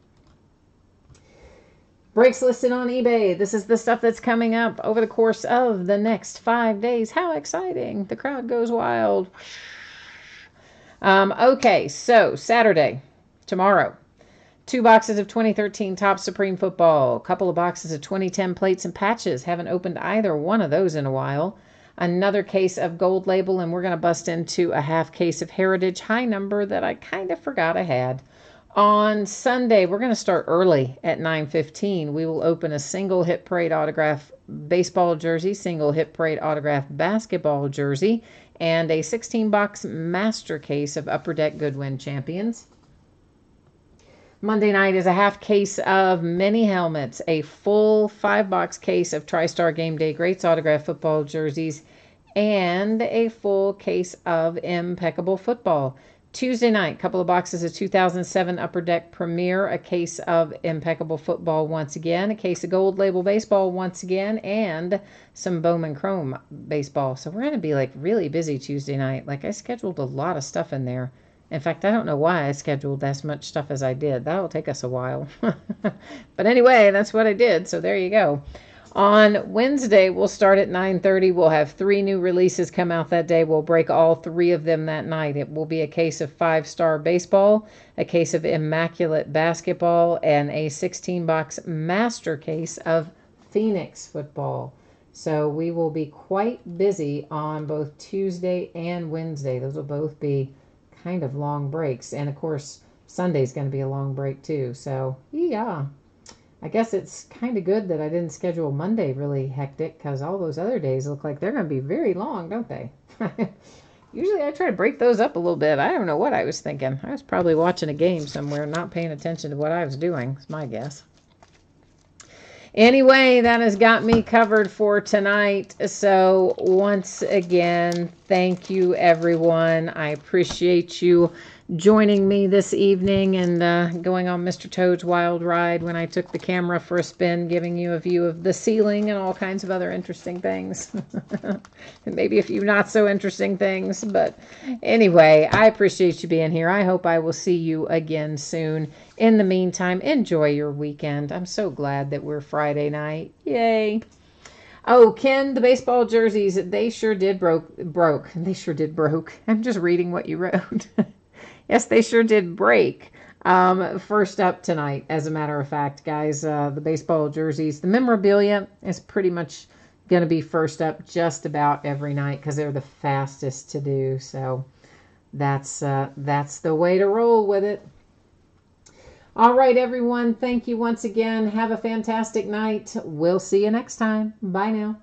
Breaks listed on eBay. This is the stuff that's coming up over the course of the next 5 days. How exciting. The crowd goes wild. Okay, so Saturday, tomorrow, 2 boxes of 2013 Topps Supreme Football, a couple of boxes of 2010 plates and patches. Haven't opened either one of those in a while. Another case of Gold Label, and we're going to bust into a half case of Heritage High Number that I kind of forgot I had. On Sunday, we're going to start early at 9:15. We will open a single Hit Parade autograph baseball jersey, single Hit Parade autograph basketball jersey, and a 16-box master case of Upper Deck Goodwin champions. Monday night is a half case of mini helmets, a full 5-box case of TriStar Game Day Greats autographed football jerseys, and a full case of Impeccable Football. Tuesday night, couple of boxes of 2007 Upper Deck Premier, a case of Impeccable Football once again, a case of Gold Label Baseball once again, and some Bowman Chrome baseball. So we're going to be like really busy Tuesday night. Like I scheduled a lot of stuff in there. In fact, I don't know why I scheduled as much stuff as I did. That'll take us a while. But anyway, that's what I did. So there you go. On Wednesday, we'll start at 9:30. We'll have 3 new releases come out that day. We'll break all 3 of them that night. It will be a case of 5-star baseball, a case of immaculate basketball, and a 16-box master case of Phoenix football. So we will be quite busy on both Tuesday and Wednesday. Those will both be kind of long breaks. And of course, Sunday's going to be a long break too. So yeah. I guess it's kind of good that I didn't schedule Monday really hectic because all those other days look like they're going to be very long, don't they? Usually I try to break those up a little bit. I don't know what I was thinking. I was probably watching a game somewhere, not paying attention to what I was doing. It's my guess. Anyway, that has got me covered for tonight. So once again, thank you, everyone. I appreciate you joining me this evening and going on Mr. Toad's Wild Ride when I took the camera for a spin, giving you a view of the ceiling and all kinds of other interesting things. And maybe a few not so interesting things. But anyway, I appreciate you being here. I hope I will see you again soon. In the meantime, enjoy your weekend. I'm so glad that we're Friday night. Yay. Oh, Ken, the baseball jerseys, they sure did broke. They sure did broke. I'm just reading what you wrote. Yes, they sure did break. First up tonight, as a matter of fact, guys, the baseball jerseys, the memorabilia is pretty much going to be first up just about every night because they're the fastest to do. So that's the way to roll with it. All right, everyone. Thank you once again. Have a fantastic night. We'll see you next time. Bye now.